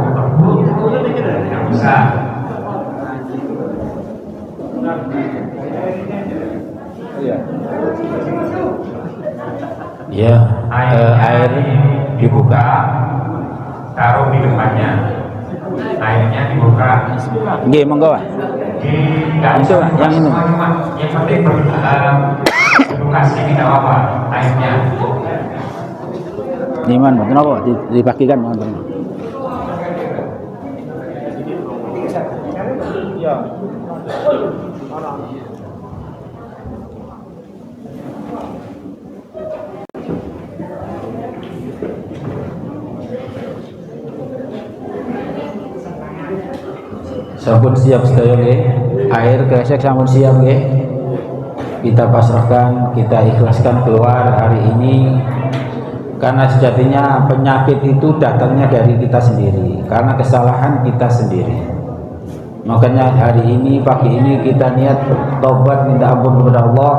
Tidak usah. Ya, air dibuka, taruh di depannya. Airnya dibuka. Nggih, monggo Pak. Itu Pak, yang ini. Yang penting edukasi tidak apa airnya. Niman, kenapa dipakikan teman-teman? Sampun siap sedaya nggih. Air kresek sampun siap nggih. Kita pasrahkan, kita ikhlaskan keluar hari ini. Karena sejatinya penyakit itu datangnya dari kita sendiri, karena kesalahan kita sendiri. Makanya hari ini, pagi ini kita niat tobat minta ampun kepada Allah.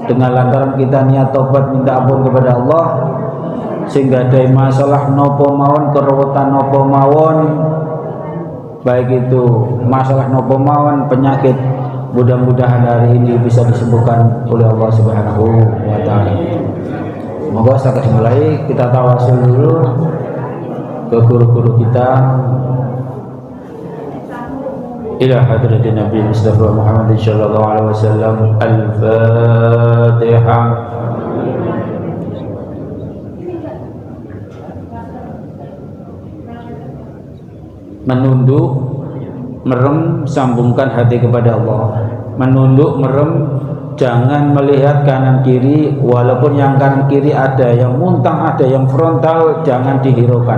Dengan lantaran kita niat tobat minta ampun kepada Allah, sehingga ada masalah nopo mawon, keruwetan nopo mawon, baik itu masalah nopo mawon, penyakit, mudah-mudahan hari ini bisa disembuhkan oleh Allah Subhanahu wa taala. Moga setelah mulai kita tawasul dulu ke guru-guru kita. Ila hadratin Nabi Mustafa Muhammad sallallahu alaihi wasallam. Al-Fatihah. Menunduk, merem, sambungkan hati kepada Allah. Menunduk, merem, jangan melihat kanan kiri, walaupun yang kanan kiri ada yang muntah, ada yang frontal, jangan dihiraukan.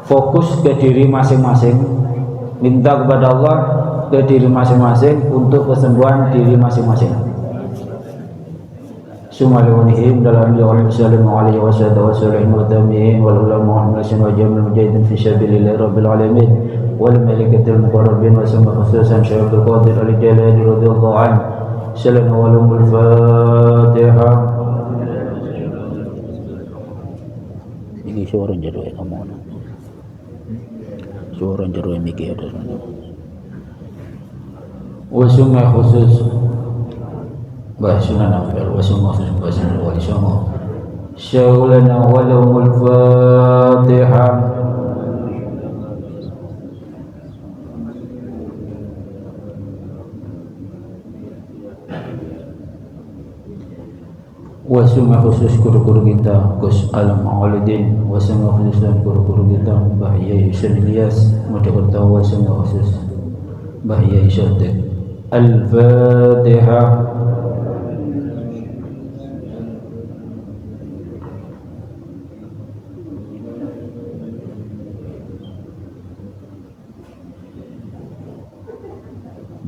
Fokus ke diri masing-masing, minta kepada Allah ke diri masing-masing untuk kesembuhan diri masing-masing. Sumalihim dalam jawab salam alaihi wasallam wa tabi'in wal ulama muhammadin wa jamil mujahidin fi sabilillah rabbil alamin wal malaikatil muqarrabin wa sama khususan syaikhul qadir al-jalali radhiyallahu anhu. Assalamualaikum Al-Fatihah. Ini suara jero ya kamu. Suara jero mikir ada. Wasuma khusus Bahasuna nafil, wasuma khusus bahasuna wali songo. شغلنا ولهم الفاتحة. Wasuma khusus guru-guru kita Gus Alam Maulidin, wasuma khusus dan guru-guru kita Mbah Yai Husain Ilyas, mudah tahu wasuma khusus Mbah Yai Syadid. Al-Fatihah.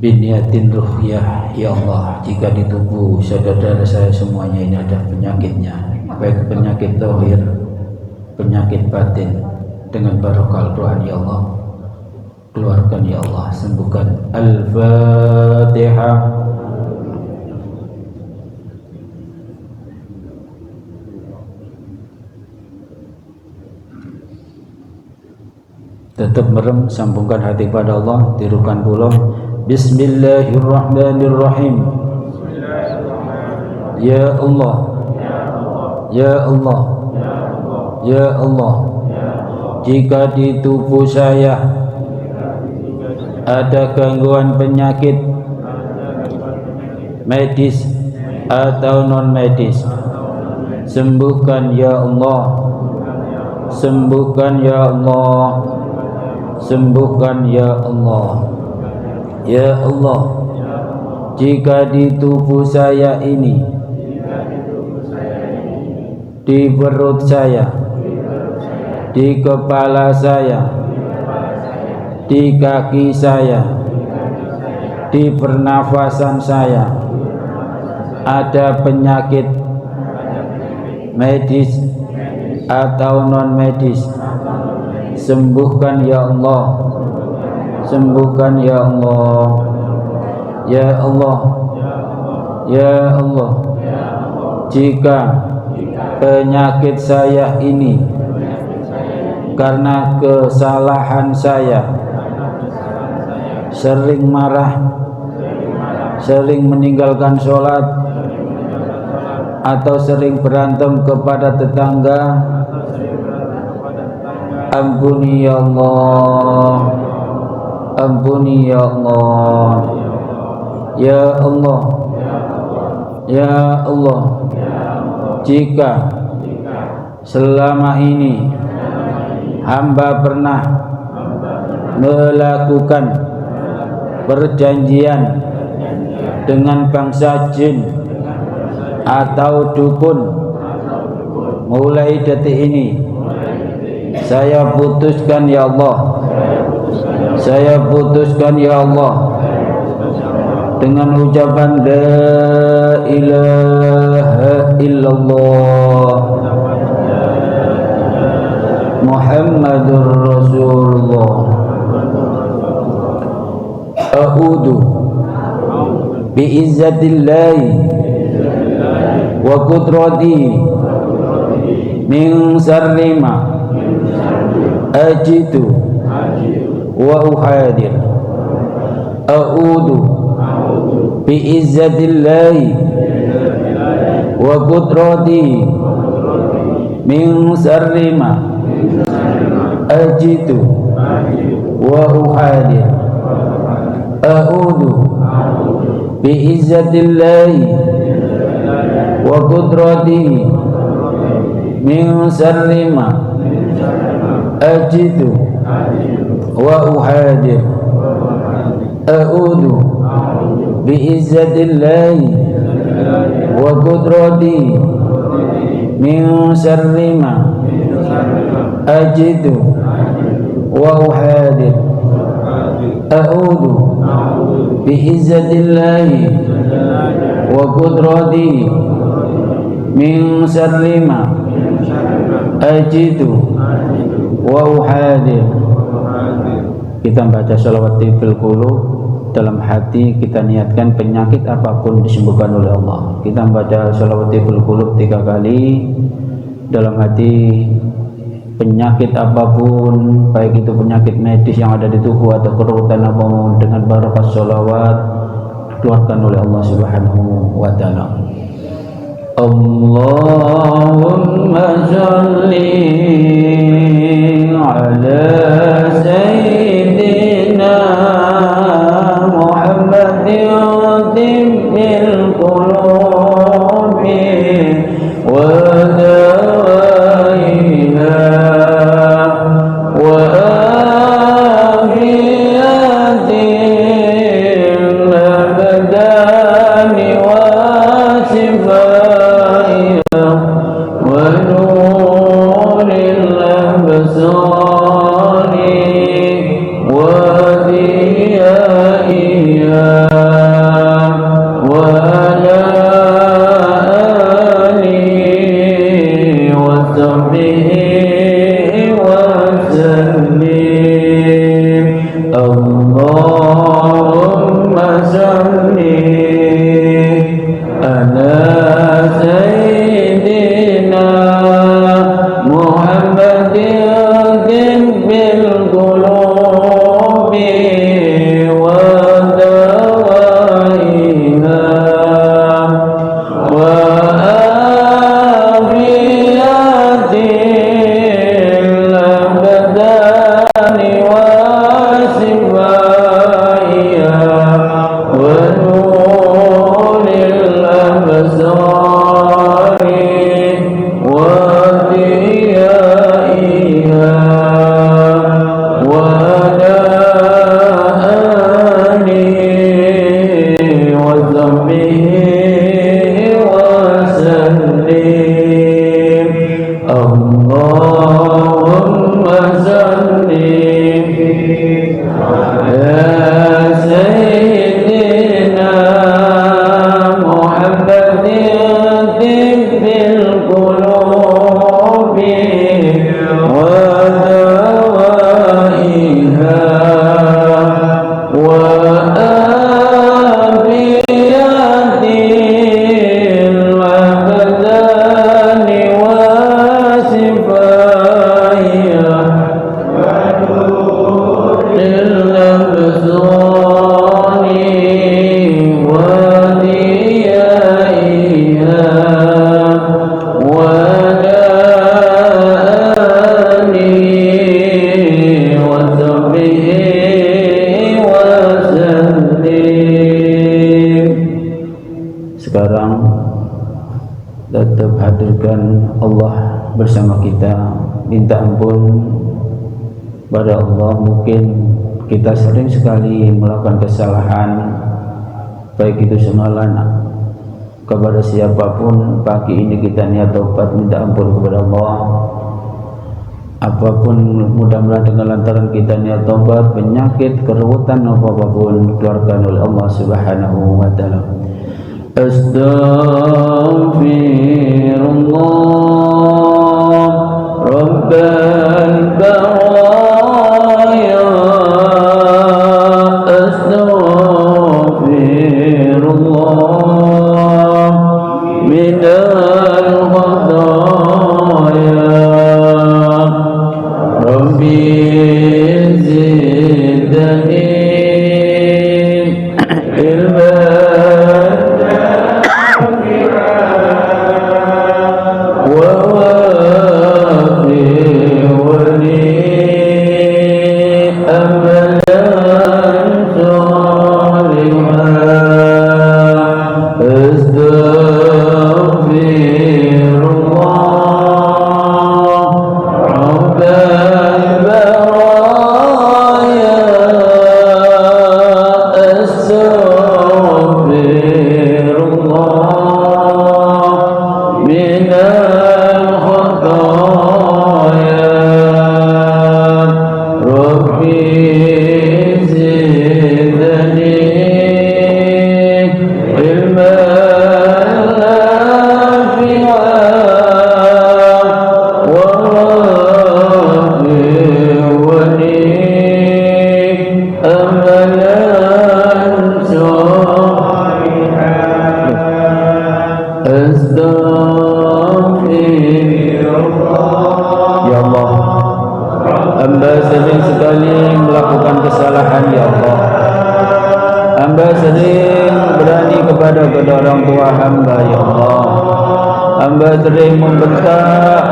Biniatin ruhyah, ya Allah, jika di tubuh saudara saya semuanya ini ada penyakitnya, baik penyakit zahir, penyakit batin, dengan barokah Al-Quran ya Allah, keluarkan ya Allah, sembuhkan. Al-Fatihah. Tetap merem, sambungkan hati pada Allah, tirukan pulau. Bismillahirrahmanirrahim. Ya Allah, ya Allah, ya Allah, jika di tubuh saya ada gangguan penyakit medis atau non medis, sembuhkan ya Allah, sembuhkan ya Allah, sembuhkan ya Allah. Ya Allah, jika di tubuh saya ini, di perut saya, di kepala saya, di kaki saya, di pernafasan saya ada penyakit medis atau non medis, sembuhkan ya Allah, sembuhkan ya Allah, ya Allah, ya Allah. Jika penyakit saya ini karena kesalahan saya, sering marah, sering meninggalkan sholat, atau sering berantem kepada tetangga, ampuni ya Allah, ampuni ya Allah, ya Allah, ya Allah. Jika selama ini hamba pernah melakukan perjanjian dengan bangsa jin atau dukun, mulai detik ini saya putuskan ya Allah, saya putuskan ya Allah dengan ucapan la ilaha illallah Muhammadur Rasulullah. A'udhu bi'izzatillahi wa qudrati min syarri ma ajidu wa uhadir. A'udhu bi'izzatillahi wa qudrati min syarri ma ajidu wa uhadir. A'udhu bi'izzatillahi wa qudrati min syarri ma ajidu wa uhadir. A'udhu bi'izzatillahi wa qudrati min syarri ma ajidu wa uhadir. A'udhu bi'izzatillahi wa qudrati min syarri ma ajidu wa uhadir. Kita baca sholawat bil qulub, dalam hati kita niatkan penyakit apapun disembuhkan oleh Allah. Kita baca sholawat bil qulub 3 kali, dalam hati penyakit apapun, baik itu penyakit medis yang ada di tubuh atau kerutan apapun, dengan barakah sholawat keluarkan oleh Allah Subhanahu wa ta'ala. Allahumma sholli ala sayyidina Muhammadin tibbil qulubi wa dawaiha wa afiyatil abdani wa shifaiha wa nuril absari wa diyaiha wa ala alihi wa sahbihi wa sallim. Allahumma sholli ala sayyidina Muhammadin tibbil qulubi wa dawaiha wa afiyatil abdani wa shifaiha wa nuril absari wa diyaiha wa ala alihi wa sahbihi wa sallim. Allahumma sholli ala sayyidina Muhammadin tibbil qulubi wa dawaiha wa afiyatil abdani wa shifaiha Sekarang tetap hadirkan Allah bersama kita, minta ampun pada Allah. Mungkin kita sering sekali melakukan kesalahan, baik itu semalam kepada siapapun. Pagi ini kita niat taubat, minta ampun kepada Allah. Apapun, mudah-mudahan dengan lantaran kita niat taubat, penyakit, keruwetan apapun keluarkan oleh Allah Subhanahu wa taala. Astaghfirullah Rabbal baraya, astaghfirullah minal khataaya, Rabbi zidni ilman hamba sering sekali melakukan kesalahan ya Allah. Hamba sering berani kepada kedua orang tua hamba ya Allah. hamba sering membentak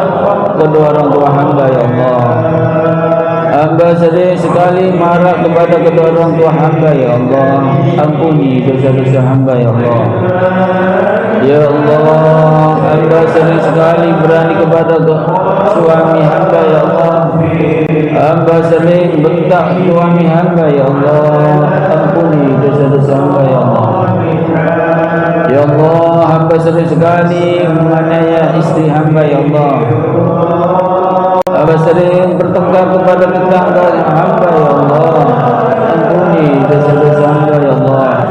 kedua orang tua hamba ya Allah. Hamba sering sekali marah kepada kedua orang tua hamba ya Allah. Ampuni dosa-dosa hamba ya Allah. Ya Allah, hamba sering sekali berani kepada suami hamba ya Allah. Hamba sering bentak suami hamba ya Allah. Ampuni dosa-dosa hamba ya Allah. Ya Allah, hamba sering sekali menganiaya istri hamba ya Allah. Hamba sering bertengkar kepada tetangga hamba ya Allah. Ampuni dosa-dosa hamba ya Allah.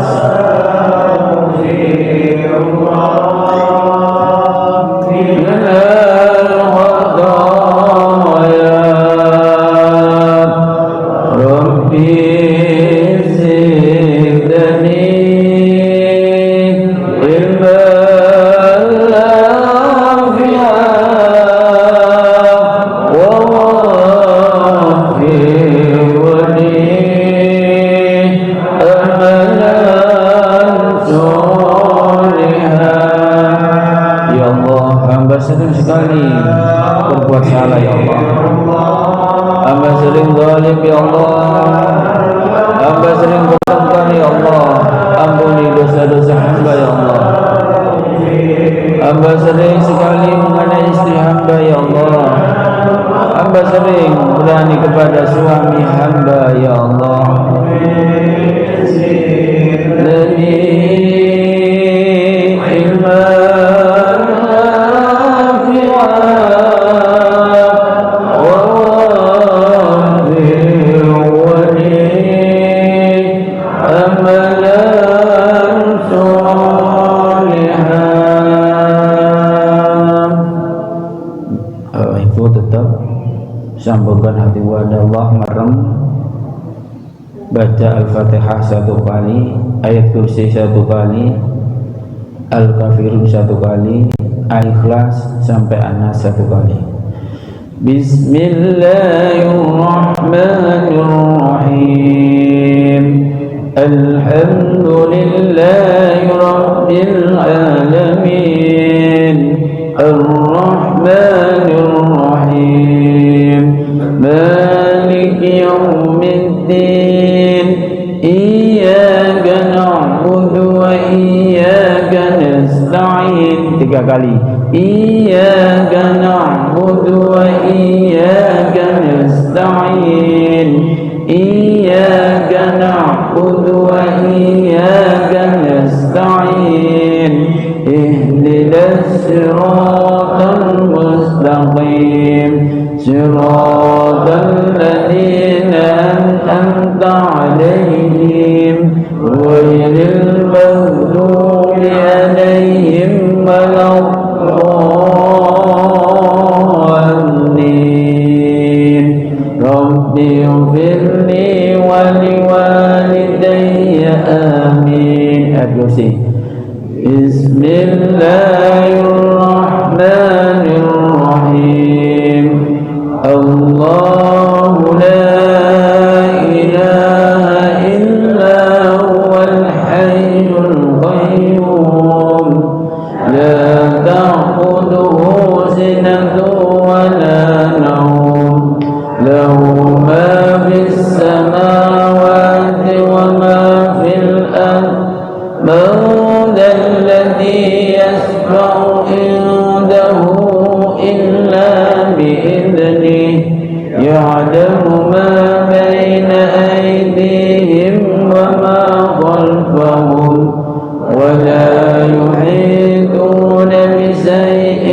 Sering sekali berbuat salah ya Allah. Hamba sering zalim ya Allah. Hamba sering bertengkar ya Allah. Ampuni dosa-dosa hamba ya Allah. Hamba sering sekali mengenai istri hamba ya Allah. Hamba sering berani kepada suami hamba ya Allah. Sambungkan hati wadah Allah, merem baca Al-Fatihah 1 kali, ayat kursi 1 kali, Al-Kafirun 1 kali, Al-Ikhlas sampai Anas 1 kali. Bismillahirrahmanirrahim. Alhamdulillahi rabbil alamin. Ar-Rahmanirrahim. مالك يوم الدين إياك نعبد وإياك نستعين 3 kali إياك نعبد وإياك نستعين إياك نعبد وإياك نستعين اهدنا الصراط المستقيم صراط الذين أنعمت عليهم غير المغضوب عليهم ولا الضالين. رب اغفر لي ولوالدي آمين. بسم الله الرحمن الرحيم. الله لا إله إلا هو الحي القيوم لا تأخذه سنة ولا نوم له ما في السماوات وما في الأرض. من ذا الذي يشفع عنده إلا بإذنه يعلم ما بين أيديهم وما خلفهم ولا يحيطون بشيء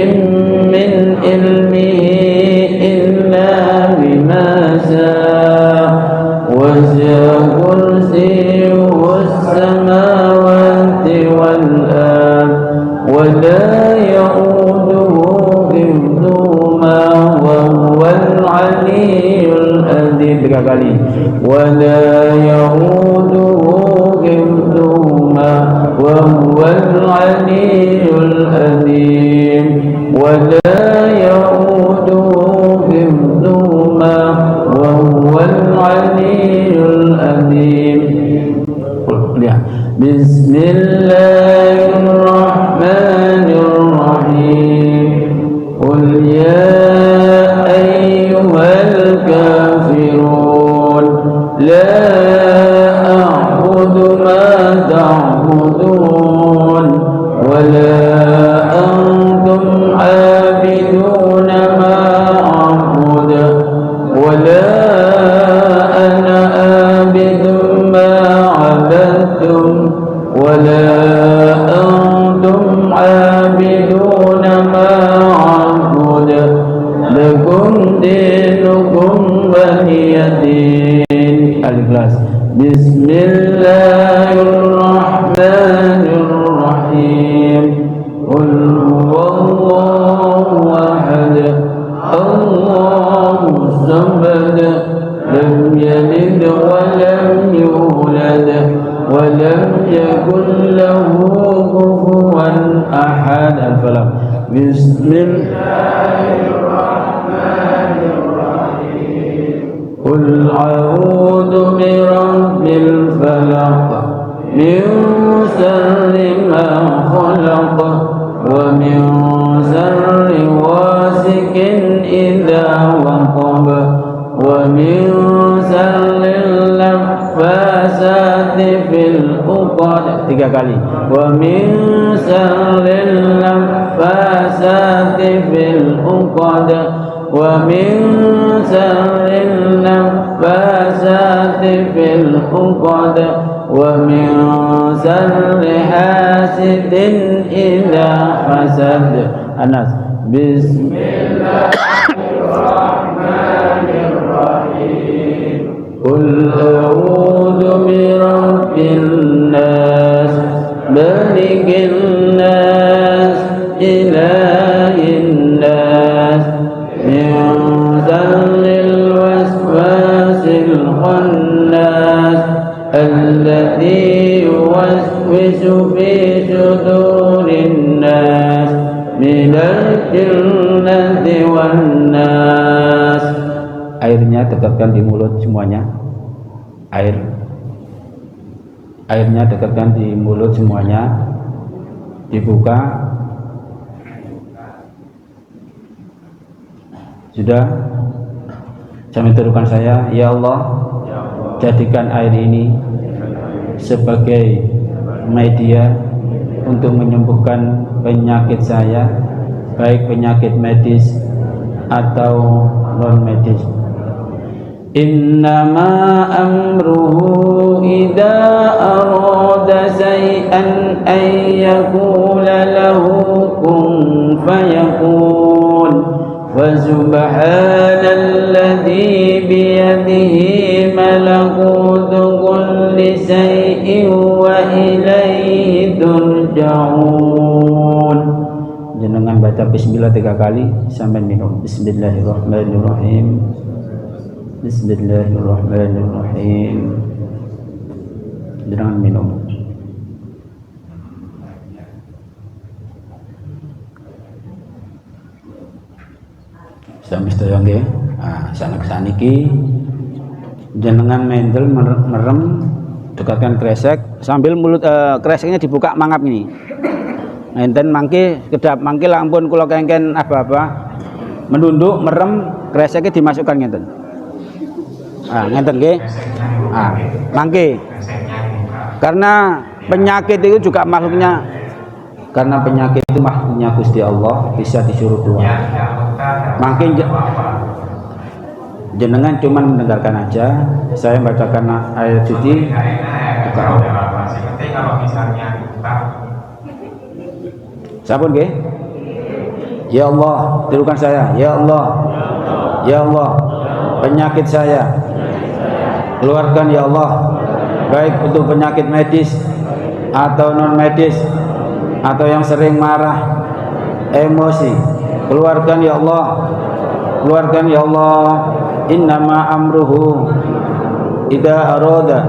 من علمه إلا بما شاء وسع كرسيه السماوات والأرض ولا يؤوده حفظهما وهو العلي العظيم 3 kali ولا يؤوده حفظهما وهو العلي العظيم ولا يؤوده حفظهما وهو العلي العظيم. بسم الله الرحمن الرحيم. lakum dinukum waliyadin. Al-Ikhlas. Bismillahirrahmanirrahim. Qul huwallahu ahad, Allahus samad, lam yalid wa lam yulad wa lam yakul lahu kufuwan ahad. Al-Falaq. Bismillahirrahmanirrahim. Qul a'udzu birabbil falaq min syarri ma khalaq wa min syarri ghasiqin idza waqab wa min syarri naffasati fil uqad. 3 kali. Wa min syarri naffasati fil uqad wa min syarri naffasati fil uqad wa min syarri hasidin idza hasad. Anas. Bismillahirrahmanirrahim. Qul a'udzu birabbin nas, malikin nas, ilahin nas, min syarril waswasil khannas, alladzi yuwaswisu fi sudurin nas, minal jinnati wan nas. Airnya dekatkan di mulut semuanya. Airnya dekatkan di mulut semuanya. Dibuka. Sudah. Sambil terukan saya, ya Allah, jadikan air ini sebagai media untuk menyembuhkan penyakit saya, baik penyakit medis atau non medis. Innama amruhu idza arada shay'an ay yaqula lahu kun fayakun. Fa subhanalladzi biyadihi malakutu kulli shay'in wa ilaihi turja'un. Jenengan baca bismillah 3 kali sampai minum. Bismillahirrahmanirrahim. Bismillahirrahmanirrahim. Jangan minum. Sampai sedaya nggih. Sana kesaniki jenengan mendel merem, dekatkan kresek sambil mulut kreseknya dibuka mangap ini. Enten mangke kedap mangke lampun kula kengken apa-apa menunduk merem kreseknya dimasukkan ngenten. Ngenten nggih. Mangke. Karena penyakit itu juga makhluknya, karena penyakit itu makhluknya Gusti Allah, bisa disuruh keluar. Mangke jenengan cuma mendengarkan aja, saya bacakan ayat suci. Kalau misalnya sabun nggih. Ya Allah, tirukan saya. Ya Allah. Ya Allah, penyakit saya keluarkan ya Allah, baik untuk penyakit medis atau non medis atau yang sering marah, emosi, keluarkan ya Allah, keluarkan ya Allah. Innama amruhu idza arada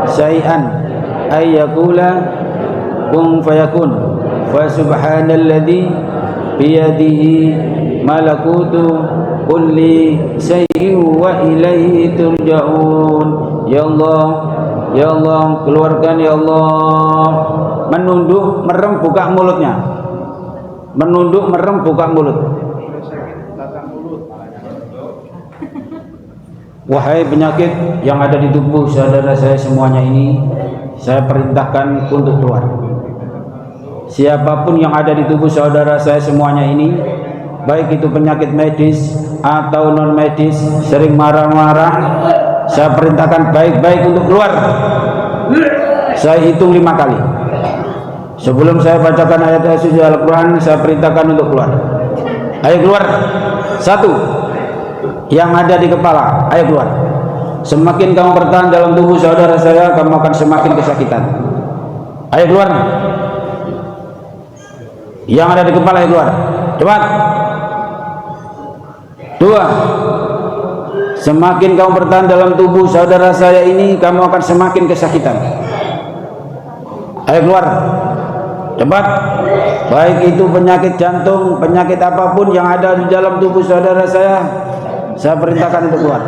syai'an ay yaqula kun fayakun. Fa subhanalladzi biyadihi malakutu kulli syai'in wa ilaihi turja'un. Ya Allah, ya Allah, keluarkan ya Allah. Menunduk merem buka mulutnya. Menunduk merem buka mulut. Wahai penyakit yang ada di tubuh saudara saya semuanya ini, saya perintahkan untuk keluar. Siapapun yang ada di tubuh saudara saya semuanya ini, baik itu penyakit medis atau non medis, sering marah-marah, saya perintahkan baik-baik untuk keluar. Saya hitung 5 kali. Sebelum saya bacakan ayat-ayat suci Al-Quran, saya perintahkan untuk keluar. Ayo keluar. Satu, yang ada di kepala. Ayo keluar. Semakin kamu bertahan dalam tubuh saudara saya, kamu akan semakin kesakitan. Ayo keluar. Yang ada di kepala, ayo keluar. Cepat. Dua, semakin kamu bertahan dalam tubuh saudara saya ini, kamu akan semakin kesakitan. Ayo keluar. Cepat. Baik itu penyakit jantung, penyakit apapun yang ada di dalam tubuh saudara saya perintahkan untuk keluar.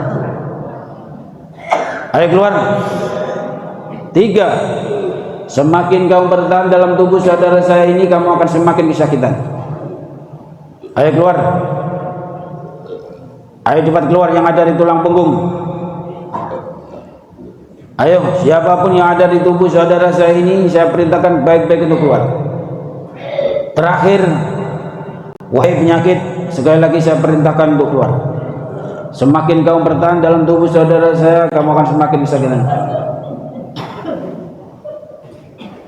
Ayo keluar. Tiga, semakin kamu bertahan dalam tubuh saudara saya ini, kamu akan semakin kesakitan. Ayo keluar. Ayo cepat keluar yang ada di tulang punggung. Ayo, siapapun yang ada di tubuh saudara saya ini, saya perintahkan baik-baik untuk keluar. Terakhir, wahai penyakit, sekali lagi saya perintahkan untuk keluar. Semakin kamu bertahan dalam tubuh saudara saya, kamu akan semakin kesakitan.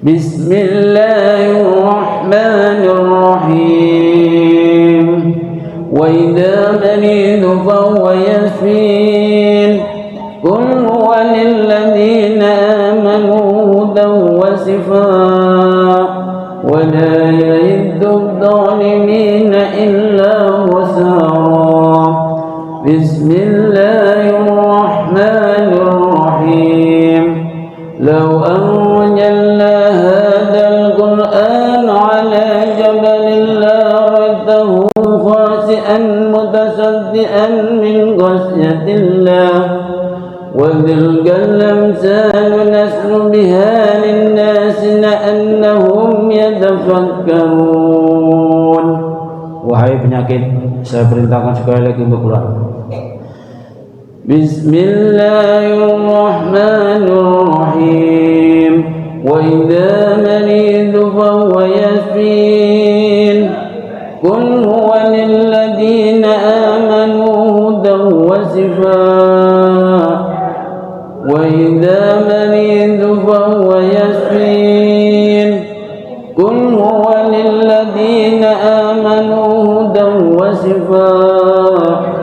Bismillahirrahmanirrahim. Wa idza maridu fahuwa yashfin. Qul huwa lilladzina amanu hudan wa shifaa wa la yaziddu adh-dhalimina illa khusara. Bismillahirrahmanirrahim. Law anzalna hadzal qur'ana 'ala jabalin la ra'aytahu khashi'an mutasaddian min khashyatillah. وَتِلْكَ الْأَمْثَالُ نَضْرِبُهَا لِلنَّاسِ لَعَلَّهُمْ يَتَفَكَّرُونَ. Wahai penyakit, saya perintahkan sekali lagi untuk keluar. Bismillahirrahmanirrahim. Wa idza maridu fahuwa yashfin. Qul huwa lilladzina amanu hudan wa shifaa. Wa idza maridu fahuwa yashfin. Qul huwa lilladzina amanu hudan wa shifaa.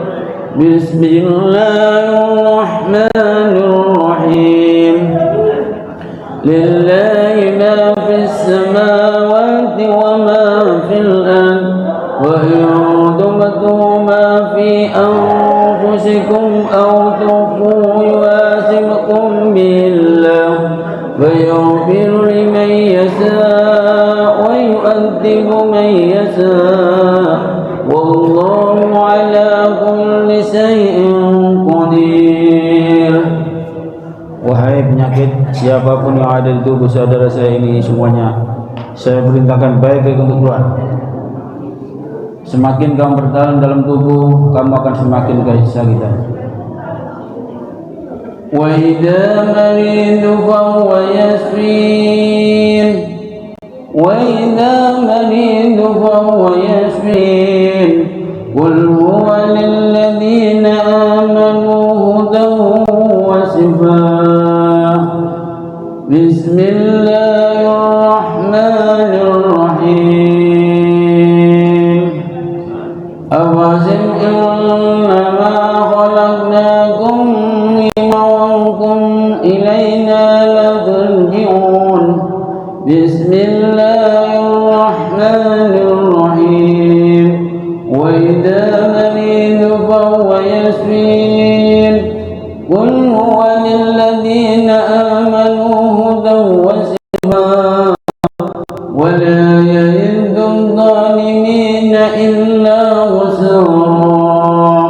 Bismillahirrahmanirrahim. Lillahi ma fis samawati wa ma fil ard. Wa in tubdu ma fi anfusikum aw tukhfu yuhasibkum billah wa yaghfir liman yasha' wa yu'adhibu man yasha'. Wallahu ala kulli syai'in qadir. Wahai penyakit, siapapun yang ada di tubuh saudara saya ini, semuanya saya perintahkan baik-baik untuk keluar. Semakin kamu bertahan dalam tubuh, kamu akan semakin kesakitan. Wa idza maridu fahuwa yashfin. Wa idza maridu fahuwa yashfin. Qul huwa lilladzina amanu hudan wa shifaa. Bismillahirrahmanirrahim. Awasim innama khalaqnakum limawakum ilayna la turji'un. Bismillahirrahmanirrahim. Wa idza maridu fahuwa yashfin. Qul huwa lilladzina amanu hudan wa shifaa. Wa la yaziddu adh-dhalimina illa khusara.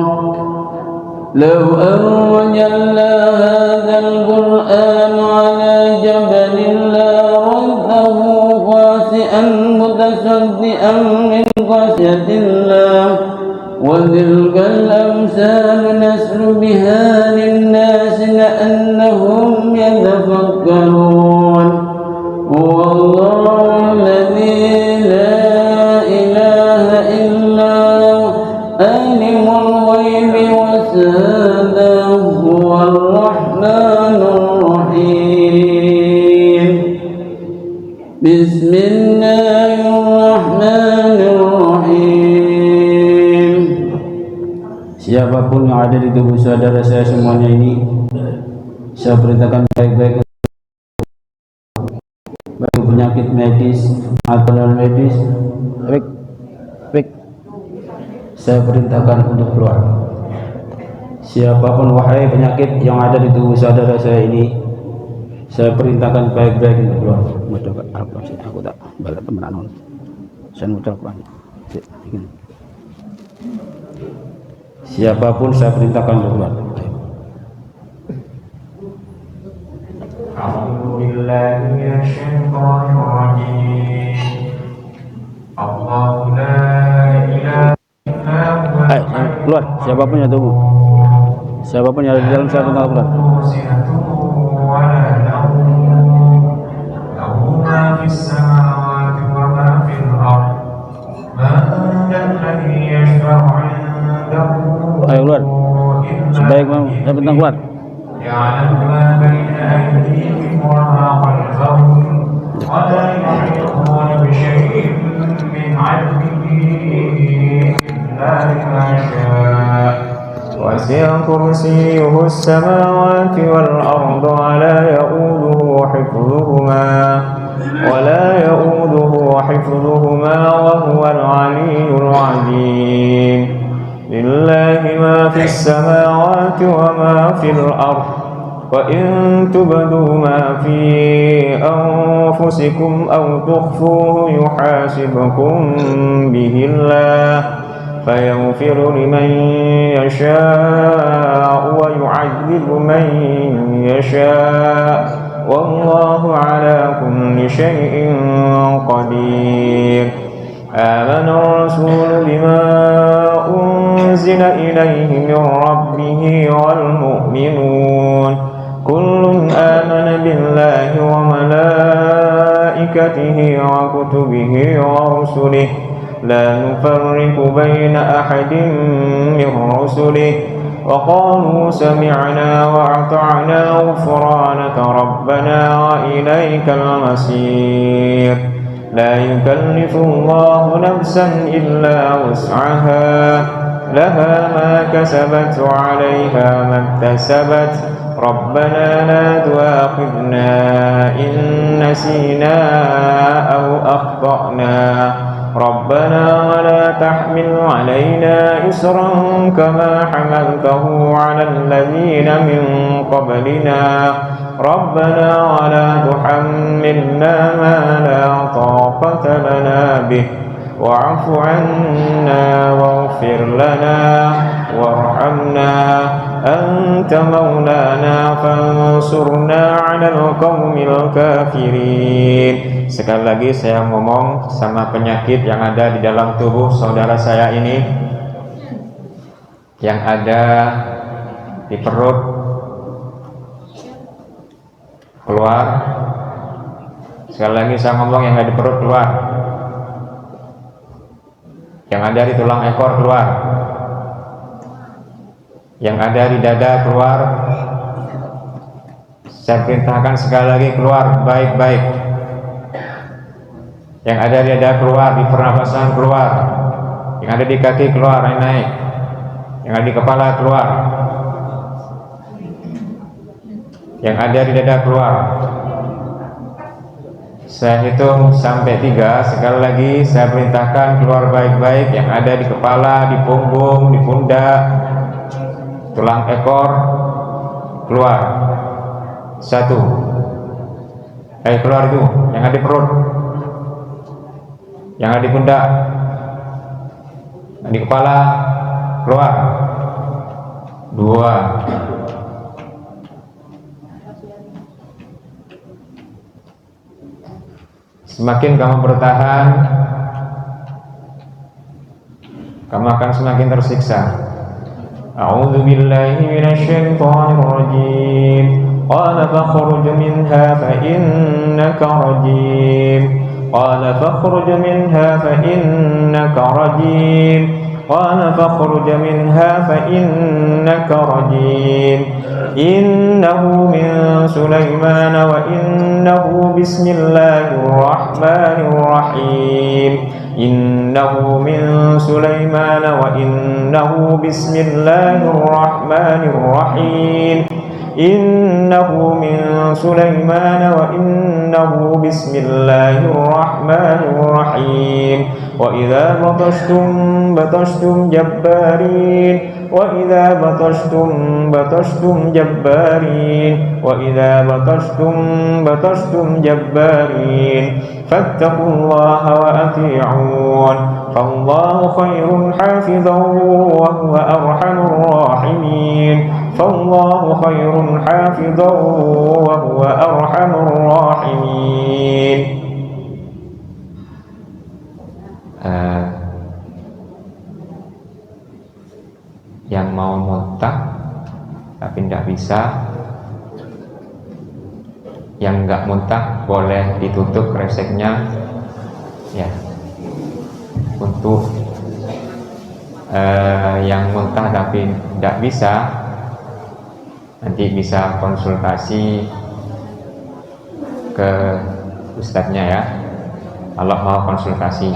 Law anzalna hadzal qur'ana 'ala jabalin la ra'aytahu khashi'an mutasaddian min khashyatillah. Wa tilkal amsalu nasrubiha lin-nasi la'annahum yatafakkarun. Huwallahu alladzi la ilaha illa alimul ghaibi was-shahada huwal rahmanur rahim. Bismillahirrahmanirrahim. Siapapun yang ada di tubuh saudara saya semuanya ini, saya perintahkan baik-baik, baik penyakit medis atau non medis, baik, saya perintahkan untuk keluar. Siapapun wahai penyakit yang ada di tubuh saudara saya ini, saya perintahkan baik-baik untuk keluar. Aku tak balik teman-teman. Saya muter Quran. Siapapun saya perintahkan untuk keluar. A'udzu billahi minasyaitonir rajim. Allahu la ilaha illa huwa. Keluar. Siapapun yang tunggu. Siapapun yang ada di dalam saya perintahkan keluar. Ayo keluar. Sebaik mau saya perintahkan keluar. يعلم ما بين أيديهم وما خلفهم ولا يحيطون بشيء من علمه إلا بما شاء وسع كرسيه السماوات والأرض ولا يؤوده حفظهما وهو العلي العظيم لله ما في السماوات وما في الأرض وإن تبدوا ما في أنفسكم أو تخفوه يحاسبكم به الله فيغفر لمن يشاء ويعذب من يشاء والله على كل شيء قدير آمن الرسول بما أنزل إليه من ربه والمؤمنون كل آمن بالله وملائكته وكتبه ورسله لا نفرق بين أحد من رسله وقالوا سمعنا وأطعنا غفرانك ربنا وإليك المصير لا يكلف الله نفسا إلا وسعها لها ما كسبت وعليها ما اكتسبت ربنا لا تؤاخذنا إن نسينا أو أخطأنا ربنا ولا تحمل علينا إصرا كما حملته على الذين من قبلنا ربنا ولا تحملنا ما لا طاقة لنا به واعف عنا واغفر لنا وارحمنا أنت مولانا فانصرنا على القوم الكافرين. Sekali lagi saya ngomong sama penyakit yang ada di dalam tubuh saudara saya ini, yang ada di perut, keluar. Sekali lagi saya ngomong yang ada di perut keluar, yang ada di tulang ekor keluar, yang ada di dada keluar. Saya perintahkan sekali lagi keluar baik-baik. Yang ada di dada keluar, di pernapasan keluar, yang ada di kaki keluar, naik, yang ada di kepala keluar, yang ada di dada keluar. Saya hitung sampai 3. Sekali lagi saya perintahkan keluar baik-baik. Yang ada di kepala, di punggung, di pundak, tulang ekor keluar. 1. Keluar itu. Yang ada di perut, yang ada di pundak, di kepala keluar. 2. Semakin kamu bertahan, kamu akan semakin tersiksa. A'udzu billahi minasyaitonir rajim. Qala fakhruj minha fa innaka rajim. Qala fakhruj minha fa innaka rajim. Qala fakhruj minha fa innaka rajim. Innahu min Sulaiman wa innahu bismillahirrahmanirrahim. innahu min Sulaiman wa innahu bismillahirrahmanirrahim innahu min Sulaiman wa innahu bismillahirrahmanirrahim wa idza batashtum jabbarin wa idza batashtum jabbarin wa idza batashtum jabbarin fattaqullaha wa ati'un fallahu khairun hafizan wa huwa arhamur rahimin fallahu khairun hafizan wa huwa arhamur rahimin. Yang mau muntah tapi tidak bisa, yang nggak muntah boleh ditutup kreseknya ya. Untuk yang muntah tapi tidak bisa, nanti bisa konsultasi ke ustadznya ya, kalau mau konsultasi.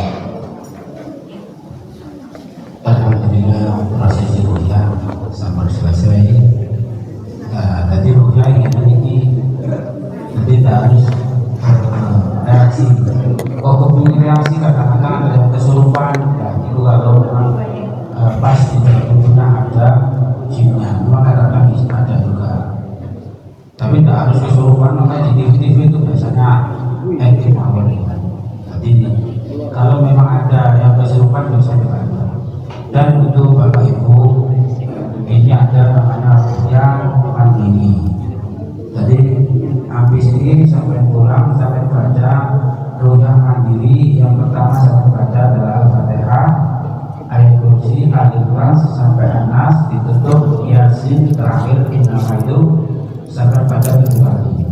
Alhamdulillah prosesi rukyah sampai selesai. Tadi rukyah ini tidak harus reaksi. Kok kepingin reaksi kadang-kadang ada kesurupan, ya itu kalau memang pas di dalam tubuhnya ada jinnya, memang kadang-kadang bisa ada juga. Tapi tidak harus kesurupan, makanya di TV itu biasanya aktif awalnya. Jadi kalau memang ada yang kesurupan bisa dibantu. Dan untuk Bapak Ibu, ini ada namanya yang mandiri. Jadi habis ini sampai pulang sampai baca rukyah mandiri. Yang pertama sampai baca adalah Al-Fatihah, ayat kursi, Al-Ikhlas sampai An-Nas, ditutup Yasin terakhir Innama itu sampai baca 7 kali.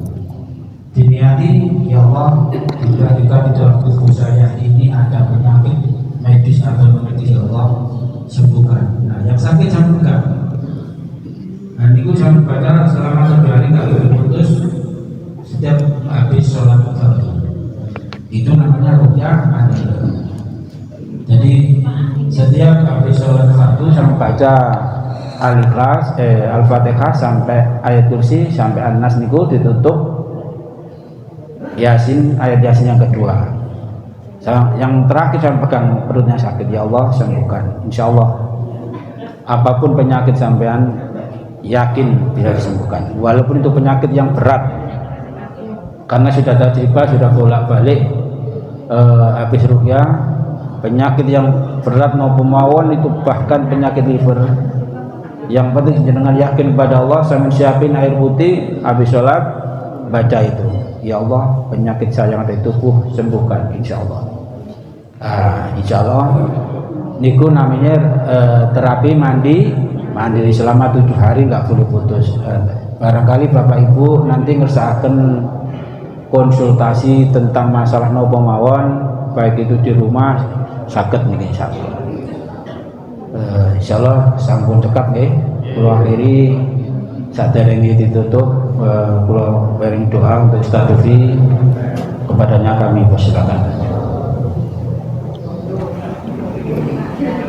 Diniati, ya Allah, juga di dalam tubuh saya ini ada penyakit medis atau medis, ya Allah, sembuhkan. Nah, yang sakit sembuhkan. Nah, itu jangan baca selama 3 hari kalau putus setiap habis sholat fardu. Itu namanya rukyah mandiri. Jadi setiap habis sholat fardu Sampai baca Al-Ikhlas, Al-Fatihah sampai ayat kursi sampai An-Nas niku ditutup Yasin, ayat Yasin yang kedua. Yang terakhir saya pegang perutnya sakit, ya Allah sembuhkan. Insya Allah apapun penyakit sampean yakin bisa disembuhkan, walaupun itu penyakit yang berat, karena sudah tajribah, sudah bolak-balik habis rukyah penyakit yang berat maupun mawon itu, bahkan penyakit liver. Yang penting jenengan yakin kepada Allah, sambil siapin air putih habis sholat baca itu, ya Allah penyakit saya yang ada di tubuh sembuhkan insya Allah. Insya Allah niku namanya terapi mandiri selama 7 hari, nggak boleh putus. Barangkali Bapak Ibu nanti ngersakan konsultasi tentang masalah nopo mawon, baik itu di rumah sakit nih insya Allah. Insya Allah sampun cekap nih. Kula akhiri saderenge ditutup, kula bering doa untuk Ustaz Dufi, kepadanya kami persilakan.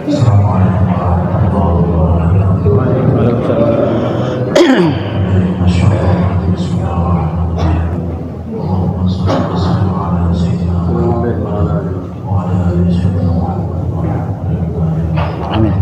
Assalamualaikum warahmatullahi wabarakatuh. Amin.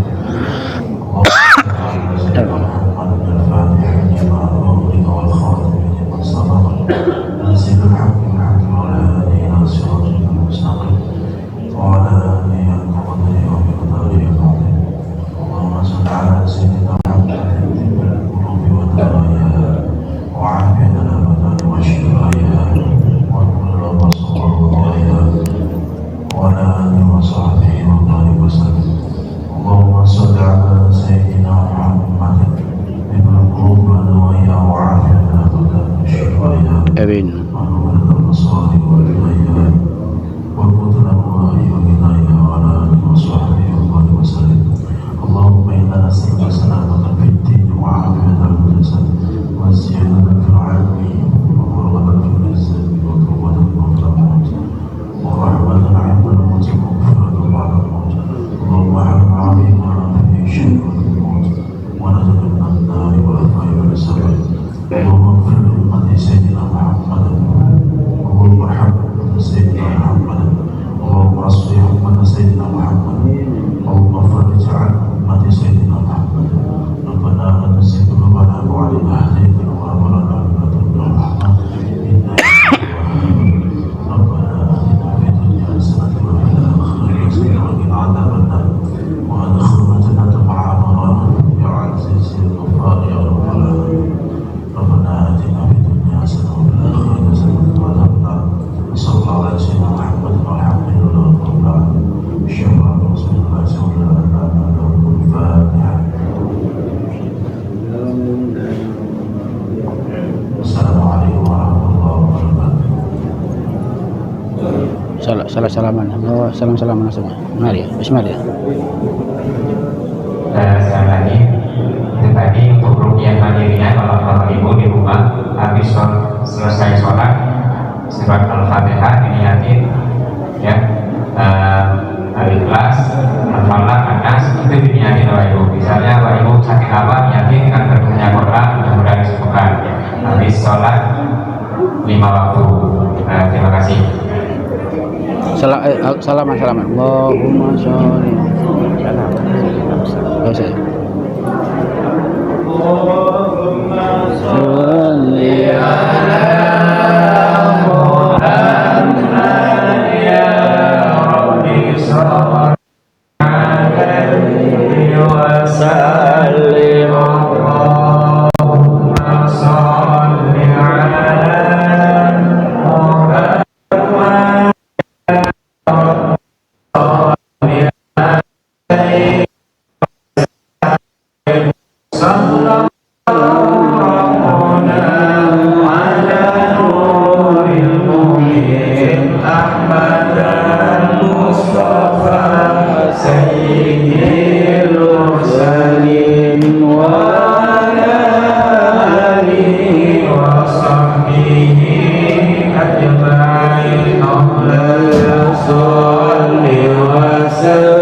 salah salaman. Oh, salam-salaman semua. Mari, bismillah. Sekali lagi itu tadi untuk rupiah mandirinya kalau bapak ibu di rumah habis selesai sholat surat al-fatihah diniatin ya, al-ikhlas, al-falaq, an-nas itu diniatin bapak ibu. Misalnya bapak ibu sakit apa niatin dengan bertanya Quran mudah-mudahan disembuhkan habis sholat 5 waktu. Terima kasih. Salaman. Allahumma sholli. Sholli ala Muhammad ya Rabbi sallallahu alaihi wasallim. Allahumma sholli ala Muhammad Allahumma sholli wa sallim